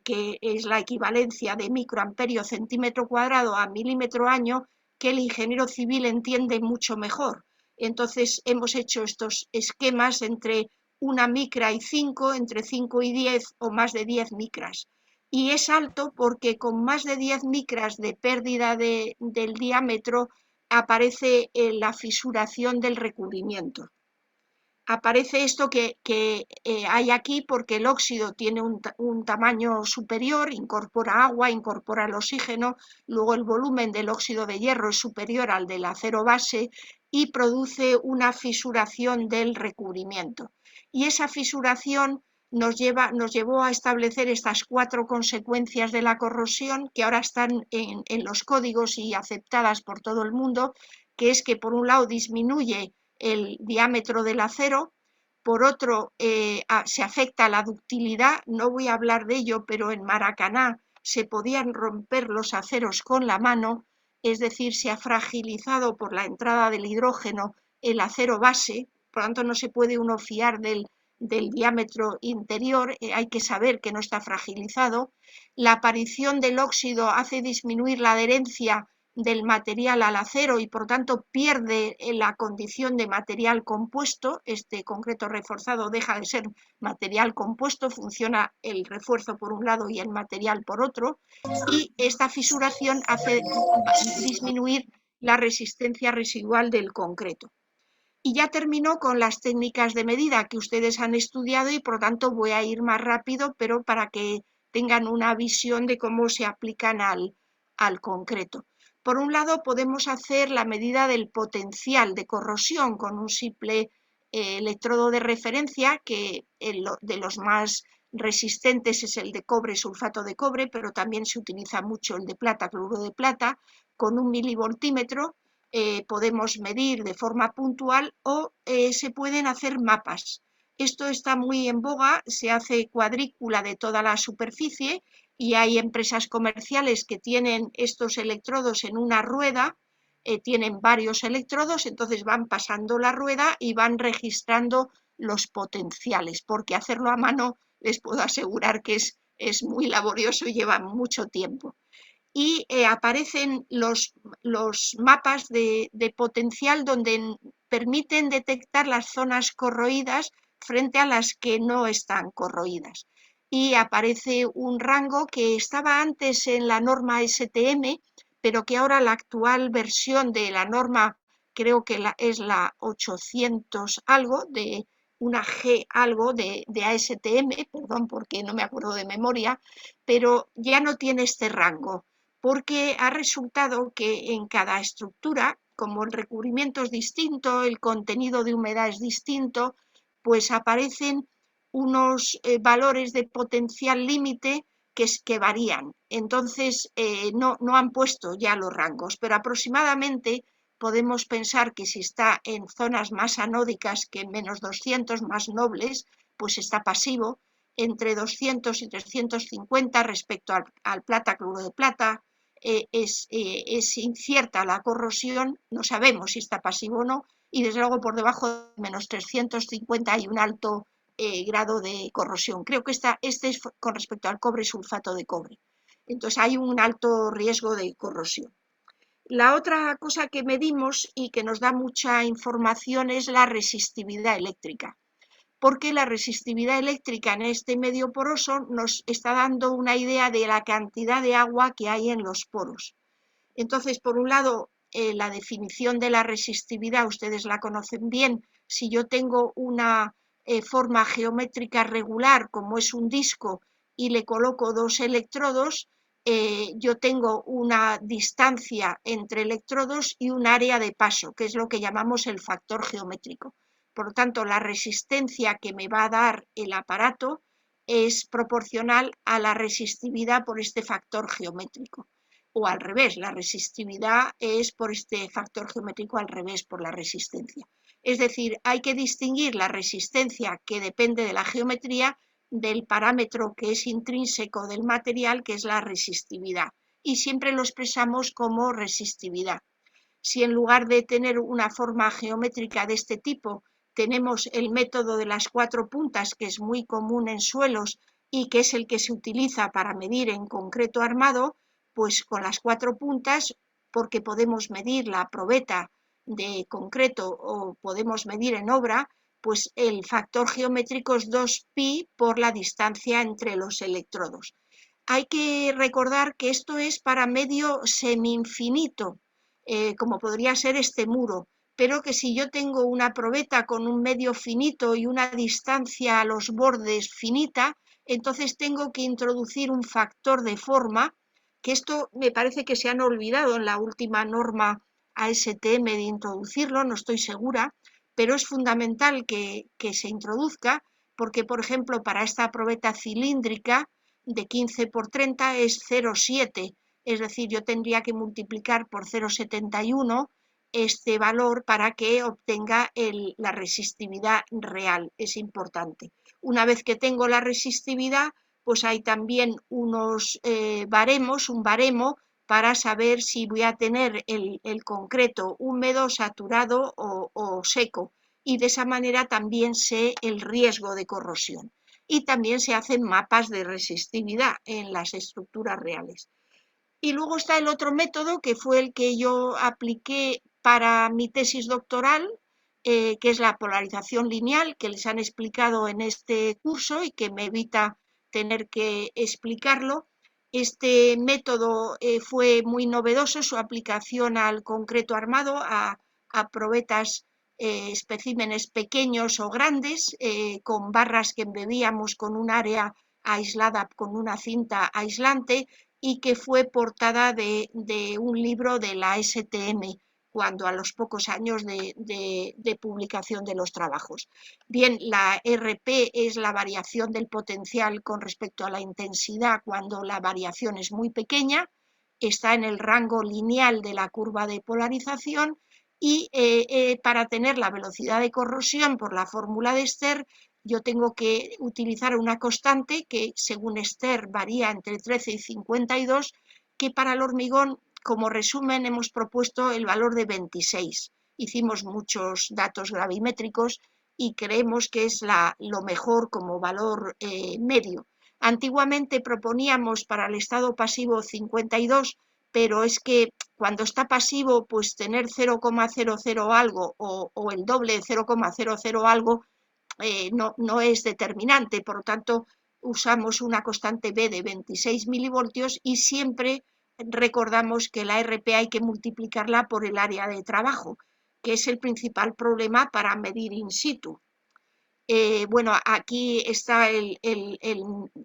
que es la equivalencia de microamperio centímetro cuadrado a milímetro año, que el ingeniero civil entiende mucho mejor. Entonces hemos hecho estos esquemas entre 1 micra y 5, entre 5 y 10 o más de 10 micras. Y es alto porque con más de 10 micras de pérdida del diámetro aparece la fisuración del recubrimiento. Aparece esto que hay aquí porque el óxido tiene un tamaño superior, incorpora agua, incorpora el oxígeno, luego el volumen del óxido de hierro es superior al del acero base y produce una fisuración del recubrimiento. Y esa fisuración nos llevó a establecer estas 4 consecuencias de la corrosión que ahora están en los códigos y aceptadas por todo el mundo, que es que por un lado disminuye el diámetro del acero, por otro se afecta la ductilidad, no voy a hablar de ello, pero en Maracaná se podían romper los aceros con la mano, es decir, se ha fragilizado por la entrada del hidrógeno el acero base, por lo tanto no se puede uno fiar del diámetro interior, hay que saber que no está fragilizado. La aparición del óxido hace disminuir la adherencia del material al acero y por tanto pierde la condición de material compuesto. Este concreto reforzado deja de ser material compuesto, funciona el refuerzo por un lado y el material por otro, y esta fisuración hace disminuir la resistencia residual del concreto. Y ya termino con las técnicas de medida que ustedes han estudiado y por lo tanto voy a ir más rápido, pero para que tengan una visión de cómo se aplican al concreto. Por un lado, podemos hacer la medida del potencial de corrosión con un simple electrodo de referencia, que de los más resistentes es el de cobre, sulfato de cobre, pero también se utiliza mucho el de plata, cloruro de plata, con un milivoltímetro. Podemos medir de forma puntual o se pueden hacer mapas. Esto está muy en boga, se hace cuadrícula de toda la superficie y hay empresas comerciales que tienen estos electrodos en una rueda, tienen varios electrodos, entonces van pasando la rueda y van registrando los potenciales, porque hacerlo a mano les puedo asegurar que es muy laborioso y lleva mucho tiempo. Y aparecen los mapas de potencial donde permiten detectar las zonas corroídas frente a las que no están corroídas. Y aparece un rango que estaba antes en la norma STM, pero que ahora la actual versión de la norma, creo que es la 800 algo, de una G algo de ASTM, perdón porque no me acuerdo de memoria, pero ya no tiene este rango, porque ha resultado que en cada estructura, como el recubrimiento es distinto, el contenido de humedad es distinto, pues aparecen unos valores de potencial límite que varían. Entonces, no han puesto ya los rangos, pero aproximadamente podemos pensar que si está en zonas más anódicas que en menos 200, más nobles, pues está pasivo, entre 200 y 350 respecto al plata, cloruro de plata. Es incierta la corrosión, no sabemos si está pasivo o no, y desde luego por debajo de menos 350 hay un alto grado de corrosión. Creo que este es con respecto al cobre, sulfato de cobre. Entonces hay un alto riesgo de corrosión. La otra cosa que medimos y que nos da mucha información es la resistividad eléctrica, porque la resistividad eléctrica en este medio poroso nos está dando una idea de la cantidad de agua que hay en los poros. Entonces, por un lado, la definición de la resistividad, ustedes la conocen bien. Si yo tengo una forma geométrica regular, como es un disco, y le coloco 2 electrodos, yo tengo una distancia entre electrodos y un área de paso, que es lo que llamamos el factor geométrico. Por lo tanto, la resistencia que me va a dar el aparato es proporcional a la resistividad por este factor geométrico. O al revés, la resistividad es por este factor geométrico al revés, por la resistencia. Es decir, hay que distinguir la resistencia que depende de la geometría del parámetro que es intrínseco del material, que es la resistividad. Y siempre lo expresamos como resistividad. Si en lugar de tener una forma geométrica de este tipo, tenemos el método de las 4 puntas, que es muy común en suelos y que es el que se utiliza para medir en concreto armado, pues con las 4 puntas, porque podemos medir la probeta de concreto o podemos medir en obra, pues el factor geométrico es 2pi por la distancia entre los electrodos. Hay que recordar que esto es para medio semi-infinito, como podría ser este muro, pero que si yo tengo una probeta con un medio finito y una distancia a los bordes finita, entonces tengo que introducir un factor de forma, que esto me parece que se han olvidado en la última norma ASTM de introducirlo, no estoy segura, pero es fundamental que se introduzca, porque por ejemplo para esta probeta cilíndrica de 15 por 30 es 0,7, es decir, yo tendría que multiplicar por 0,71 este valor para que obtenga la resistividad real, es importante. Una vez que tengo la resistividad, pues hay también unos baremos, un baremo para saber si voy a tener el concreto húmedo, saturado o seco, y de esa manera también sé el riesgo de corrosión. Y también se hacen mapas de resistividad en las estructuras reales. Y luego está el otro método, que fue el que yo apliqué para mi tesis doctoral, que es la polarización lineal, que les han explicado en este curso y que me evita tener que explicarlo. Este método fue muy novedoso, su aplicación al concreto armado, a probetas, especímenes pequeños o grandes, con barras que embebíamos con un área aislada con una cinta aislante, y que fue portada de un libro de la STM, cuando a los pocos años de publicación de los trabajos. Bien, la RP es la variación del potencial con respecto a la intensidad cuando la variación es muy pequeña, está en el rango lineal de la curva de polarización, y para tener la velocidad de corrosión por la fórmula de Stern, yo tengo que utilizar una constante que según Stern varía entre 13 y 52, que para el hormigón, como resumen, hemos propuesto el valor de 26. Hicimos muchos datos gravimétricos y creemos que es lo mejor como valor medio. Antiguamente proponíamos para el estado pasivo 52, pero es que cuando está pasivo, pues tener 0,00 algo o el doble de 0,00 algo no es determinante, por lo tanto usamos una constante B de 26 milivoltios y siempre recordamos que la RP hay que multiplicarla por el área de trabajo, que es el principal problema para medir in situ. Bueno, aquí está el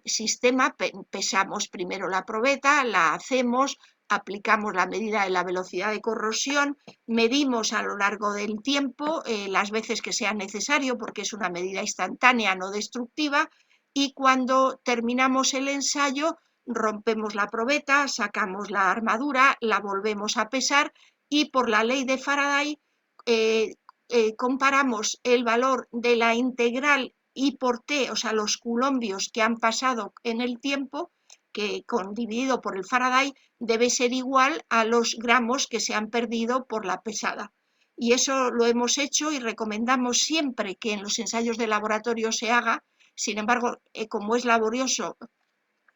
sistema, pesamos primero la probeta, la hacemos, aplicamos la medida de la velocidad de corrosión, medimos a lo largo del tiempo las veces que sea necesario, porque es una medida instantánea, no destructiva, y cuando terminamos el ensayo rompemos la probeta, sacamos la armadura, la volvemos a pesar y por la ley de Faraday comparamos el valor de la integral I por T, o sea, los coulombios que han pasado en el tiempo, que dividido por el Faraday debe ser igual a los gramos que se han perdido por la pesada. Y eso lo hemos hecho y recomendamos siempre que en los ensayos de laboratorio se haga. Sin embargo, como es laborioso,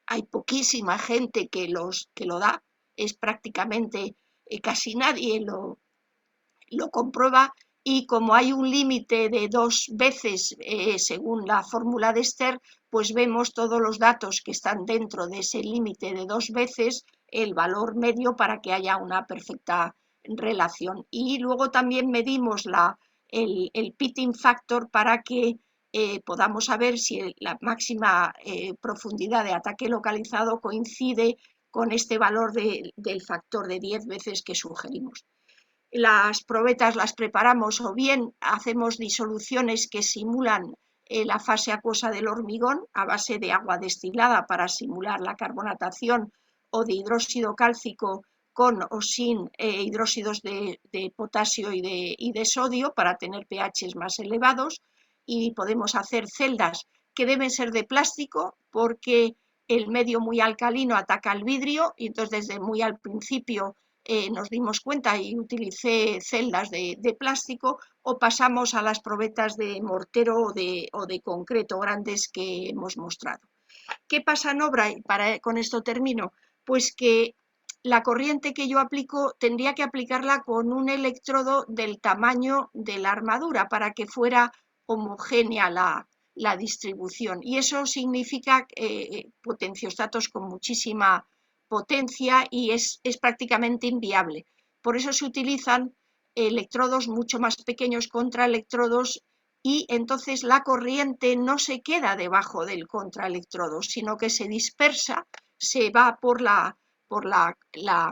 hay poquísima gente que lo da, es prácticamente casi nadie lo comprueba, y como hay un límite de 2 veces según la fórmula de Stern, pues vemos todos los datos que están dentro de ese límite de 2 veces el valor medio para que haya una perfecta relación. Y luego también medimos el pitting factor para que podamos saber si la máxima profundidad de ataque localizado coincide con este valor del factor de 10 veces que sugerimos. Las probetas las preparamos o bien hacemos disoluciones que simulan la fase acuosa del hormigón a base de agua destilada para simular la carbonatación, o de hidróxido cálcico con o sin hidróxidos de potasio y de sodio para tener pHs más elevados, y podemos hacer celdas que deben ser de plástico porque el medio muy alcalino ataca al vidrio, y entonces desde muy al principio nos dimos cuenta y utilicé celdas de plástico, o pasamos a las probetas de mortero o de concreto grandes que hemos mostrado. ¿Qué pasa en obra? Y con esto termino. Pues que la corriente que yo aplico tendría que aplicarla con un electrodo del tamaño de la armadura para que fuera homogénea la distribución. Y eso significa potenciostatos con muchísima potencia y es prácticamente inviable. Por eso se utilizan electrodos mucho más pequeños contra electrodos y entonces la corriente no se queda debajo del contraelectrodo, sino que se dispersa, se va por la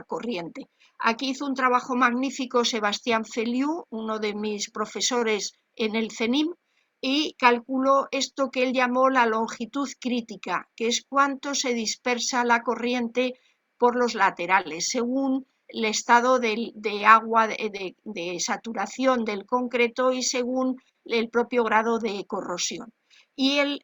corriente. Aquí hizo un trabajo magnífico Sebastián Feliu, uno de mis profesores en el CENIM, y calculó esto que él llamó la longitud crítica, que es cuánto se dispersa la corriente por los laterales, según el estado de agua, de saturación del concreto y según el propio grado de corrosión. Y él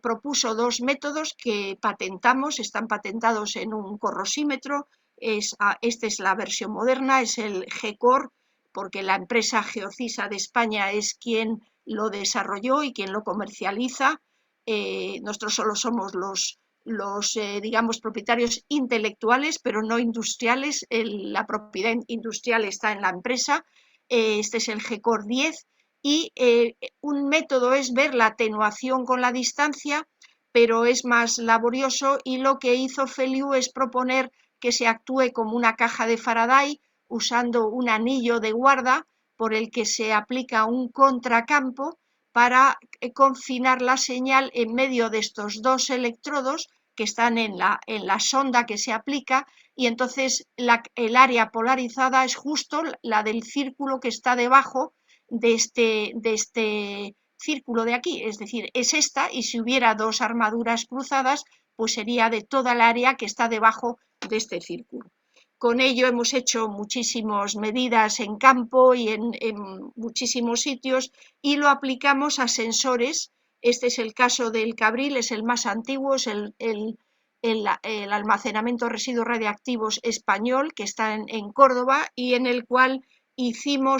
propuso dos métodos que patentamos, están patentados en un corrosímetro. Esta es la versión moderna, es el GECOR, porque la empresa Geocisa de España es quien lo desarrolló y quien lo comercializa. Nosotros solo somos los digamos, propietarios intelectuales, pero no industriales. La propiedad industrial está en la empresa. Este es el GECOR 10 y un método es ver la atenuación con la distancia, pero es más laborioso, y lo que hizo Feliu es proponer que se actúe como una caja de Faraday usando un anillo de guarda por el que se aplica un contracampo para confinar la señal en medio de estos dos electrodos que están en la sonda que se aplica, y entonces el área polarizada es justo la del círculo que está debajo de este círculo de aquí, es decir, es esta, y si hubiera dos armaduras cruzadas, pues sería de toda el área que está debajo de este círculo. Con ello hemos hecho muchísimas medidas en campo y en muchísimos sitios, y lo aplicamos a sensores. Este es el caso del Cabril, es el más antiguo, es el almacenamiento de residuos radiactivos español, que está en Córdoba, y en el cual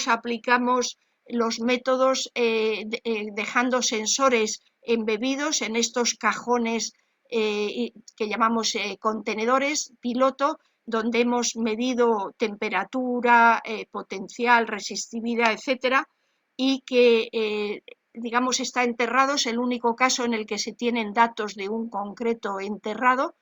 aplicamos los métodos dejando sensores embebidos en estos cajones que llamamos contenedores piloto, donde hemos medido temperatura, potencial, resistividad, etcétera, y que digamos está enterrado. Es el único caso en el que se tienen datos de un concreto enterrado.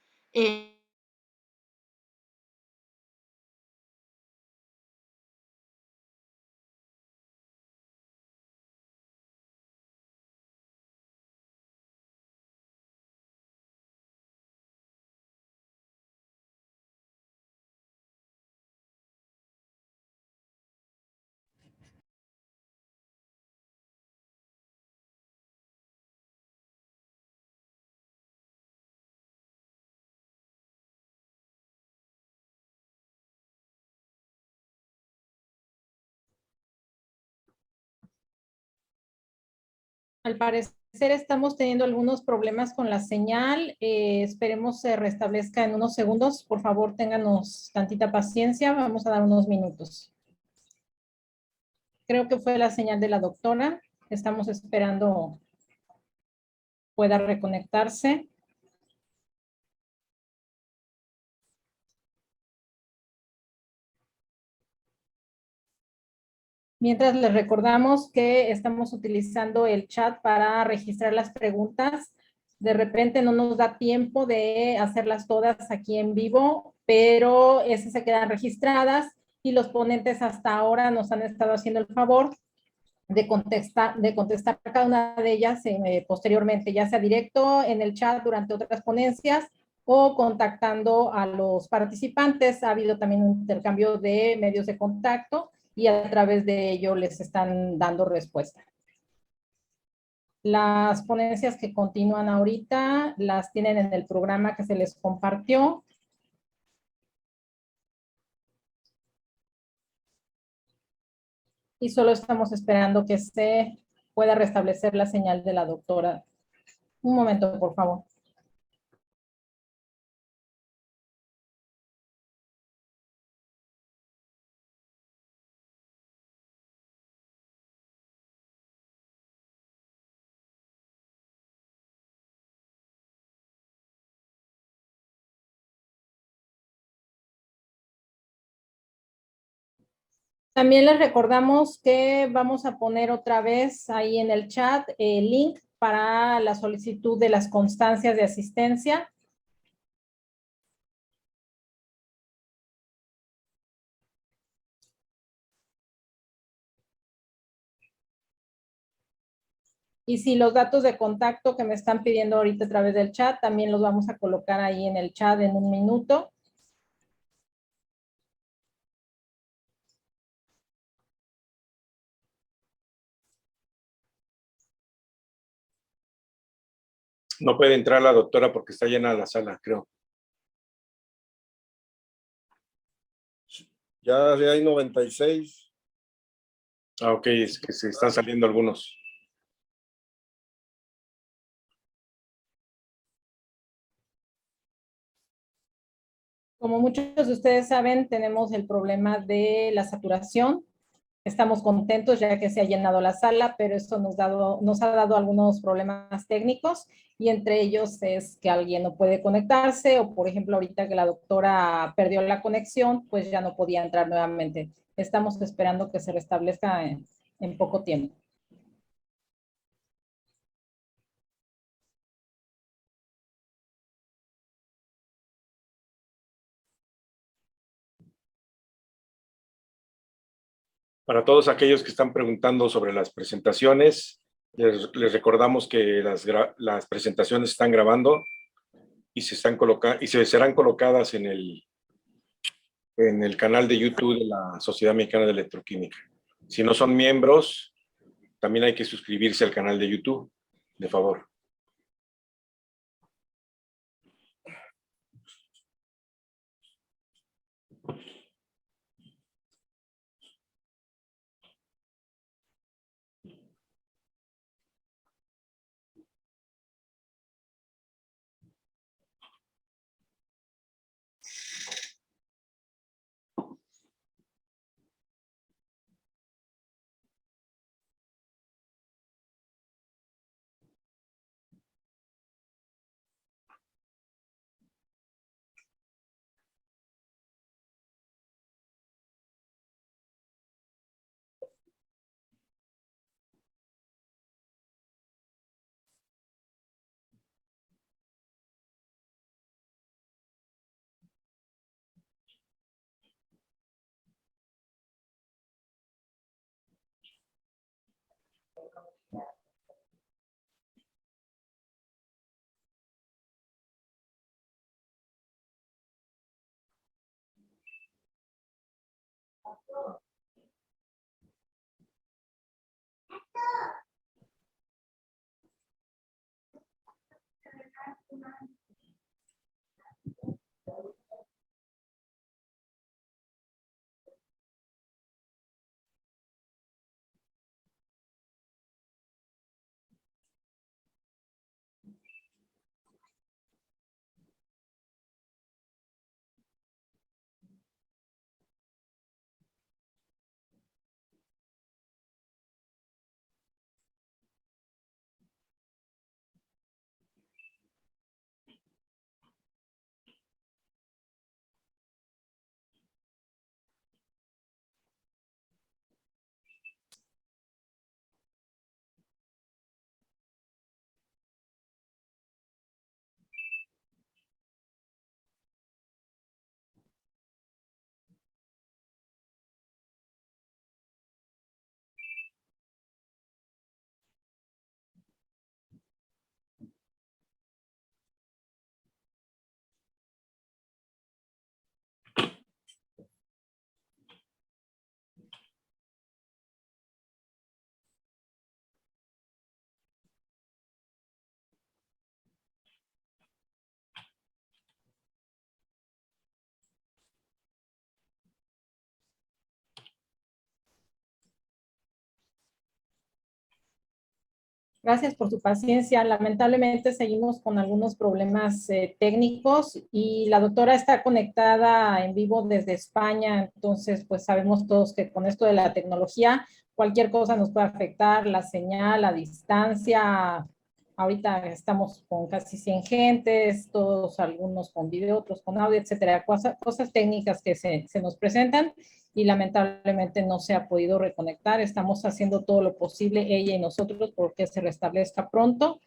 Al parecer estamos teniendo algunos problemas con la señal. Esperemos se restablezca en unos segundos. Por favor, ténganos tantita paciencia. Vamos a dar unos minutos. Creo que fue la señal de la doctora. Estamos esperando pueda reconectarse. Mientras les recordamos que estamos utilizando el chat para registrar las preguntas. De repente no nos da tiempo de hacerlas todas aquí en vivo, pero esas se quedan registradas y los ponentes hasta ahora nos han estado haciendo el favor de contestar cada una de ellas posteriormente, ya sea directo en el chat durante otras ponencias o contactando a los participantes. Ha habido también un intercambio de medios de contacto y a través de ello les están dando respuesta. Las ponencias que continúan ahorita las tienen en el programa que se les compartió. Y solo estamos esperando que se pueda restablecer la señal de la doctora. Un momento, por favor. También les recordamos que vamos a poner otra vez ahí en el chat el link para la solicitud de las constancias de asistencia. Y si los datos de contacto que me están pidiendo ahorita a través del chat, también los vamos a colocar ahí en el chat en un minuto. No puede entrar la doctora porque está llena la sala, creo. Ya hay 96. Ah, ok, es que se están saliendo algunos. Como muchos de ustedes saben, tenemos el problema de la saturación. Estamos contentos ya que se ha llenado la sala, pero esto nos ha dado algunos problemas técnicos y entre ellos es que alguien no puede conectarse o, por ejemplo, ahorita que la doctora perdió la conexión, pues ya no podía entrar nuevamente. Estamos esperando que se restablezca en poco tiempo. Para todos aquellos que están preguntando sobre las presentaciones, les recordamos que las presentaciones están grabando y se serán colocadas en el canal de YouTube de la Sociedad Mexicana de Electroquímica. Si no son miembros, también hay que suscribirse al canal de YouTube, de favor. Gracias por su paciencia. Lamentablemente seguimos con algunos problemas técnicos y la doctora está conectada en vivo desde España, entonces pues sabemos todos que con esto de la tecnología cualquier cosa nos puede afectar, la señal, la distancia. Ahorita estamos con casi 100 gentes, todos algunos con video, otros con audio, etcétera, cosas técnicas que se nos presentan. y lamentablemente no se ha podido reconectar. Estamos haciendo todo lo posible, ella y nosotros, porque se restablezca pronto.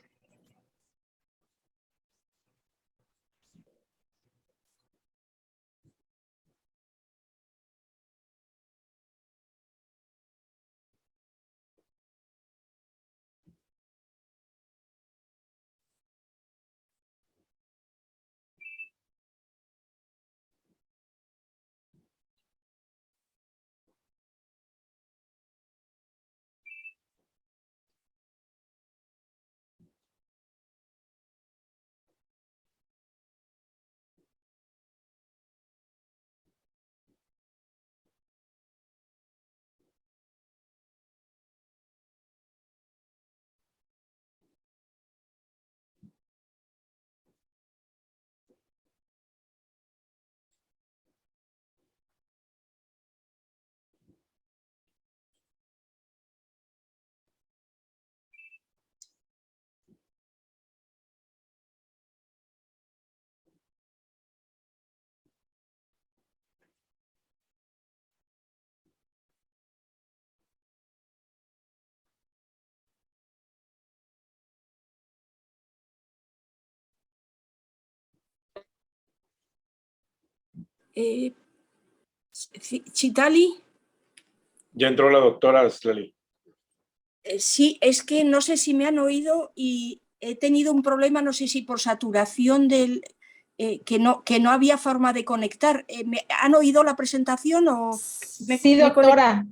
Chitali. Ya entró la doctora Citlali. Sí, es que no sé si me han oído y he tenido un problema, no sé si por saturación del... que no había forma de conectar. ¿Han oído la presentación o...? Sí, doctora.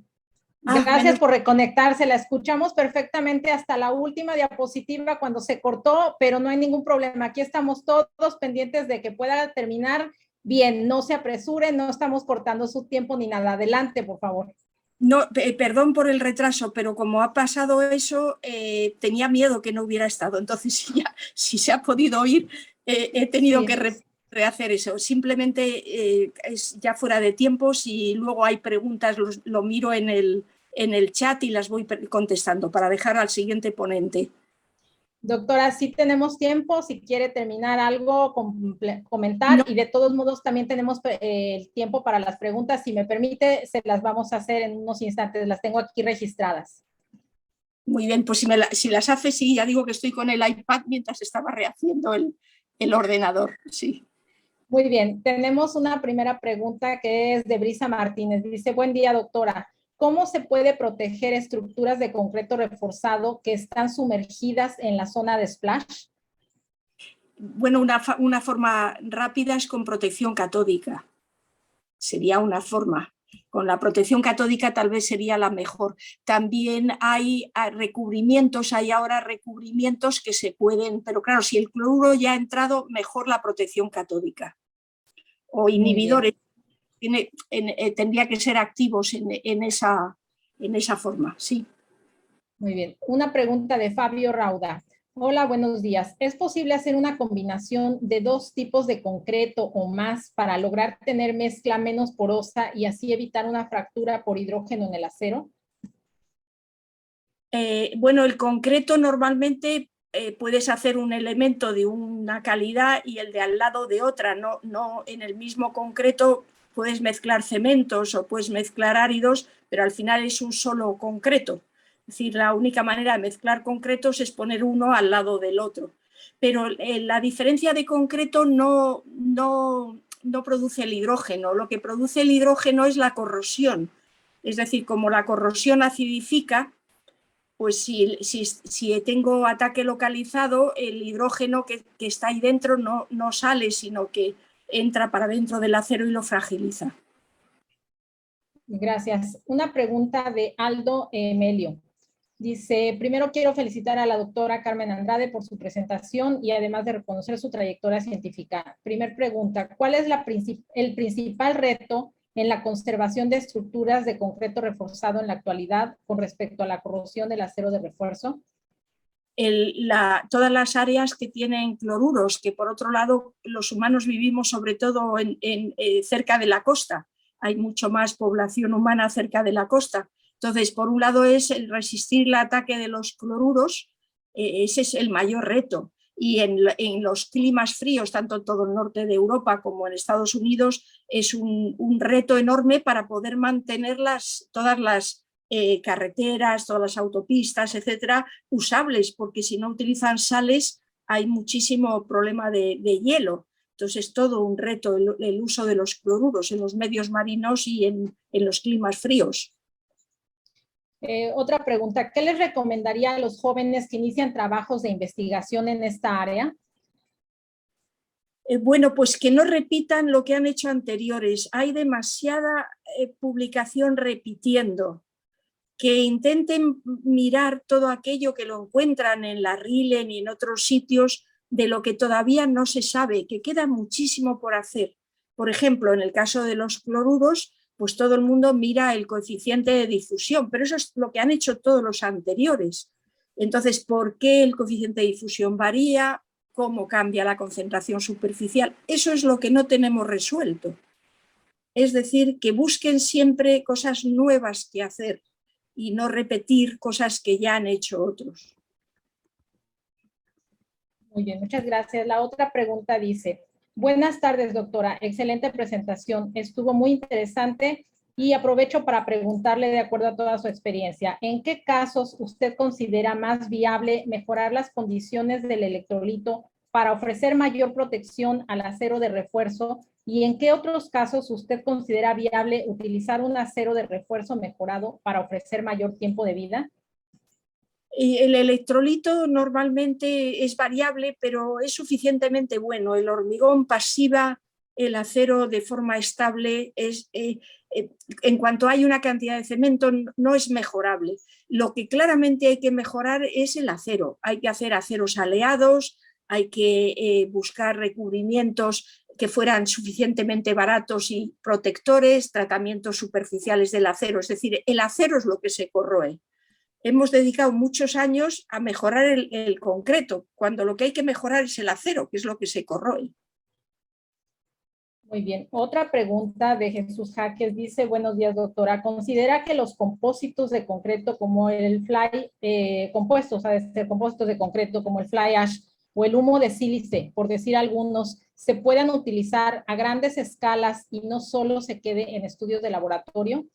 Gracias menos... por reconectarse. La escuchamos perfectamente hasta la última diapositiva cuando se cortó, pero no hay ningún problema. Aquí estamos todos pendientes de que pueda terminar bien. No se apresure, no estamos cortando su tiempo ni nada. Adelante, por favor. No, perdón por el retraso, pero como ha pasado eso, tenía miedo que no hubiera estado. Entonces, si se ha podido oír, he tenido que rehacer eso. Simplemente es ya fuera de tiempo. Si luego hay preguntas, lo miro en el chat y las voy contestando para dejar al siguiente ponente. Doctora, sí tenemos tiempo, si quiere terminar algo, comentar, no. Y de todos modos también tenemos el tiempo para las preguntas. Si me permite, se las vamos a hacer en unos instantes, las tengo aquí registradas. Muy bien, pues si las hace, sí, ya digo que estoy con el iPad mientras estaba rehaciendo el ordenador, sí. Muy bien, tenemos una primera pregunta que es de Brisa Martínez. Dice, buen día, doctora. ¿Cómo se puede proteger estructuras de concreto reforzado que están sumergidas en la zona de splash? Bueno, una forma rápida es con protección catódica. Sería una forma. Con la protección catódica tal vez sería la mejor. También hay recubrimientos, hay ahora recubrimientos que se pueden, pero claro, si el cloruro ya ha entrado, mejor la protección catódica. O inhibidores. Tendría que ser activos en esa forma, sí. Muy bien. Una pregunta de Fabio Rauda. Hola, buenos días. ¿Es posible hacer una combinación de dos tipos de concreto o más para lograr tener mezcla menos porosa y así evitar una fractura por hidrógeno en el acero? Bueno, el concreto normalmente puedes hacer un elemento de una calidad y el de al lado de otra. No en el mismo concreto puedes mezclar cementos o puedes mezclar áridos, pero al final es un solo concreto. Es decir, la única manera de mezclar concretos es poner uno al lado del otro. Pero la diferencia de concreto no produce el hidrógeno. Lo que produce el hidrógeno es la corrosión. Es decir, como la corrosión acidifica, pues si tengo ataque localizado, el hidrógeno que está ahí dentro no sale, sino que entra para dentro del acero y lo fragiliza. Gracias. Una pregunta de Aldo Emelio. Dice, primero quiero felicitar a la doctora Carmen Andrade por su presentación y además de reconocer su trayectoria científica. Primer pregunta, ¿cuál es el principal reto en la conservación de estructuras de concreto reforzado en la actualidad con respecto a la corrosión del acero de refuerzo? Todas las áreas que tienen cloruros, que por otro lado los humanos vivimos sobre todo cerca de la costa. Hay mucho más población humana cerca de la costa. Entonces, por un lado es el resistir el ataque de los cloruros, ese es el mayor reto. y en los climas fríos, tanto en todo el norte de Europa como en Estados Unidos, es un reto enorme para poder mantener todas las carreteras, todas las autopistas, etcétera, usables, porque si no utilizan sales hay muchísimo problema de hielo. Entonces es todo un reto el uso de los cloruros en los medios marinos y en los climas fríos. Otra pregunta, ¿qué les recomendaría a los jóvenes que inician trabajos de investigación en esta área? Bueno, pues que no repitan lo que han hecho anteriores. Hay demasiada publicación repitiendo. Que intenten mirar todo aquello que lo encuentran en la RILEN y en otros sitios de lo que todavía no se sabe, que queda muchísimo por hacer. Por ejemplo, en el caso de los cloruros, pues todo el mundo mira el coeficiente de difusión, pero eso es lo que han hecho todos los anteriores. Entonces, ¿por qué el coeficiente de difusión varía? ¿Cómo cambia la concentración superficial? Eso es lo que no tenemos resuelto. Es decir, que busquen siempre cosas nuevas que hacer y no repetir cosas que ya han hecho otros. Muy bien, muchas gracias. La otra pregunta dice, buenas tardes, doctora. Excelente presentación. Estuvo muy interesante y aprovecho para preguntarle, de acuerdo a toda su experiencia, ¿en qué casos usted considera más viable mejorar las condiciones del electrolito para ofrecer mayor protección al acero de refuerzo? ¿Y en qué otros casos usted considera viable utilizar un acero de refuerzo mejorado para ofrecer mayor tiempo de vida? El electrolito normalmente es variable, pero es suficientemente bueno. El hormigón pasiva el acero de forma estable. En cuanto hay una cantidad de cemento, no es mejorable. Lo que claramente hay que mejorar es el acero. Hay que hacer aceros aleados, hay que buscar recubrimientos que fueran suficientemente baratos y protectores, tratamientos superficiales del acero. Es decir, el acero es lo que se corroe. Hemos dedicado muchos años a mejorar el concreto, cuando lo que hay que mejorar es el acero, que es lo que se corroe. Muy bien. Otra pregunta de Jesús Jaques dice, buenos días, doctora. ¿Considera que los compósitos de concreto como el fly, compuestos de concreto como el fly ash o el humo de sílice, por decir algunos, se puedan utilizar a grandes escalas y no solo se quede en estudios de laboratorio?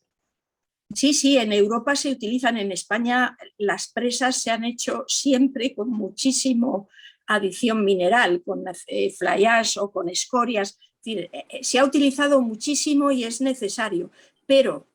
Sí, en Europa se utilizan, en España las presas se han hecho siempre con muchísimo adición mineral, con fly ash o con escorias. Es decir, se ha utilizado muchísimo y es necesario, pero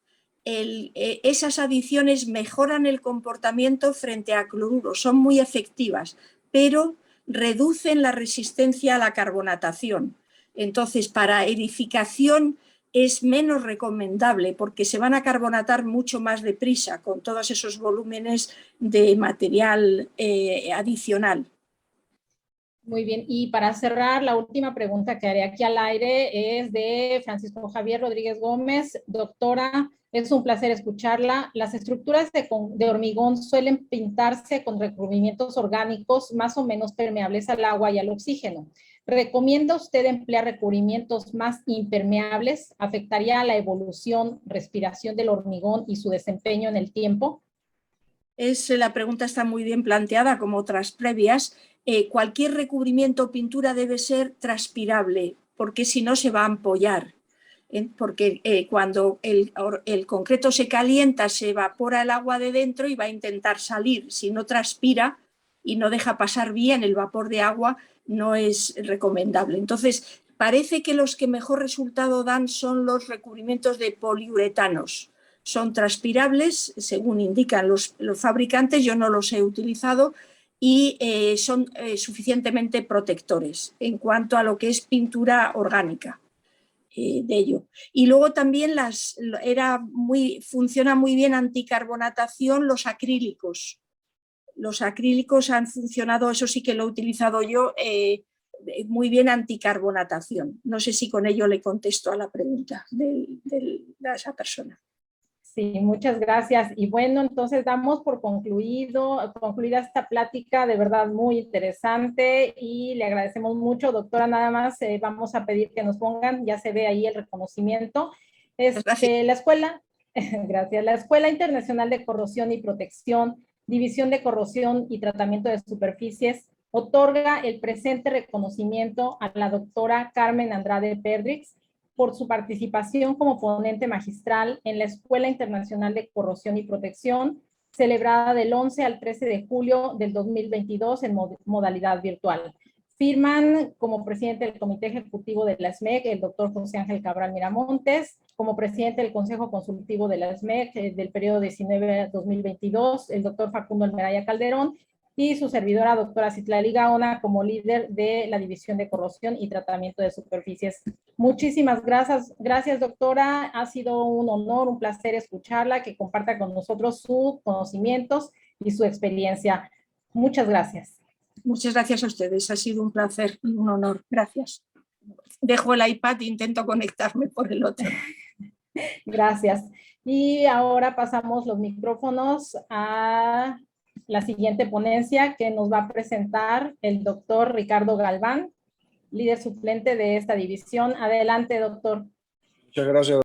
esas adiciones mejoran el comportamiento frente a cloruro, son muy efectivas, pero reducen la resistencia a la carbonatación. Entonces, para edificación es menos recomendable porque se van a carbonatar mucho más deprisa con todos esos volúmenes de material adicional. Muy bien, y para cerrar, la última pregunta que haré aquí al aire es de Francisco Javier Rodríguez Gómez. Doctora, es un placer escucharla. Las estructuras de hormigón suelen pintarse con recubrimientos orgánicos más o menos permeables al agua y al oxígeno. ¿Recomienda usted emplear recubrimientos más impermeables? ¿Afectaría la evolución, respiración del hormigón y su desempeño en el tiempo? La pregunta está muy bien planteada, como otras previas. Cualquier recubrimiento o pintura debe ser transpirable, porque si no se va a ampollar. Porque cuando el concreto se calienta, se evapora el agua de dentro y va a intentar salir. Si no transpira y no deja pasar bien el vapor de agua, no es recomendable. Entonces, parece que los que mejor resultado dan son los recubrimientos de poliuretanos. Son transpirables, según indican los fabricantes, yo no los he utilizado, y son suficientemente protectores en cuanto a lo que es pintura orgánica de ello. Y luego también funciona muy bien anticarbonatación los acrílicos. Los acrílicos han funcionado, eso sí que lo he utilizado yo, muy bien anticarbonatación. No sé si con ello le contesto a la pregunta de esa persona. Sí, muchas gracias. Y bueno, entonces damos por concluida esta plática, de verdad muy interesante, y le agradecemos mucho, doctora. Nada más vamos a pedir que nos pongan, ya se ve ahí el reconocimiento. La escuela, gracias, la Escuela Internacional de Corrosión y Protección, División de Corrosión y Tratamiento de Superficies, otorga el presente reconocimiento a la doctora Carmen Andrade Perdrix por su participación como ponente magistral en la Escuela Internacional de Corrosión y Protección, celebrada del 11 al 13 de julio del 2022 en modalidad virtual. Firman como presidente del Comité Ejecutivo de la SMEC el doctor José Ángel Cabral Miramontes, como presidente del Consejo Consultivo de la SMEC del periodo 19-2022, el doctor Facundo Almeraya Calderón, y su servidora doctora Citlali Gaona como líder de la División de Corrosión y Tratamiento de Superficies. Muchísimas gracias doctora, ha sido un honor, un placer escucharla, que comparta con nosotros sus conocimientos y su experiencia. Muchas gracias. Muchas gracias a ustedes, ha sido un placer y un honor. Gracias. Dejo el iPad e intento conectarme por el otro. Gracias. Y ahora pasamos los micrófonos a la siguiente ponencia que nos va a presentar el doctor Ricardo Galván, líder suplente de esta división. Adelante, doctor. Muchas gracias.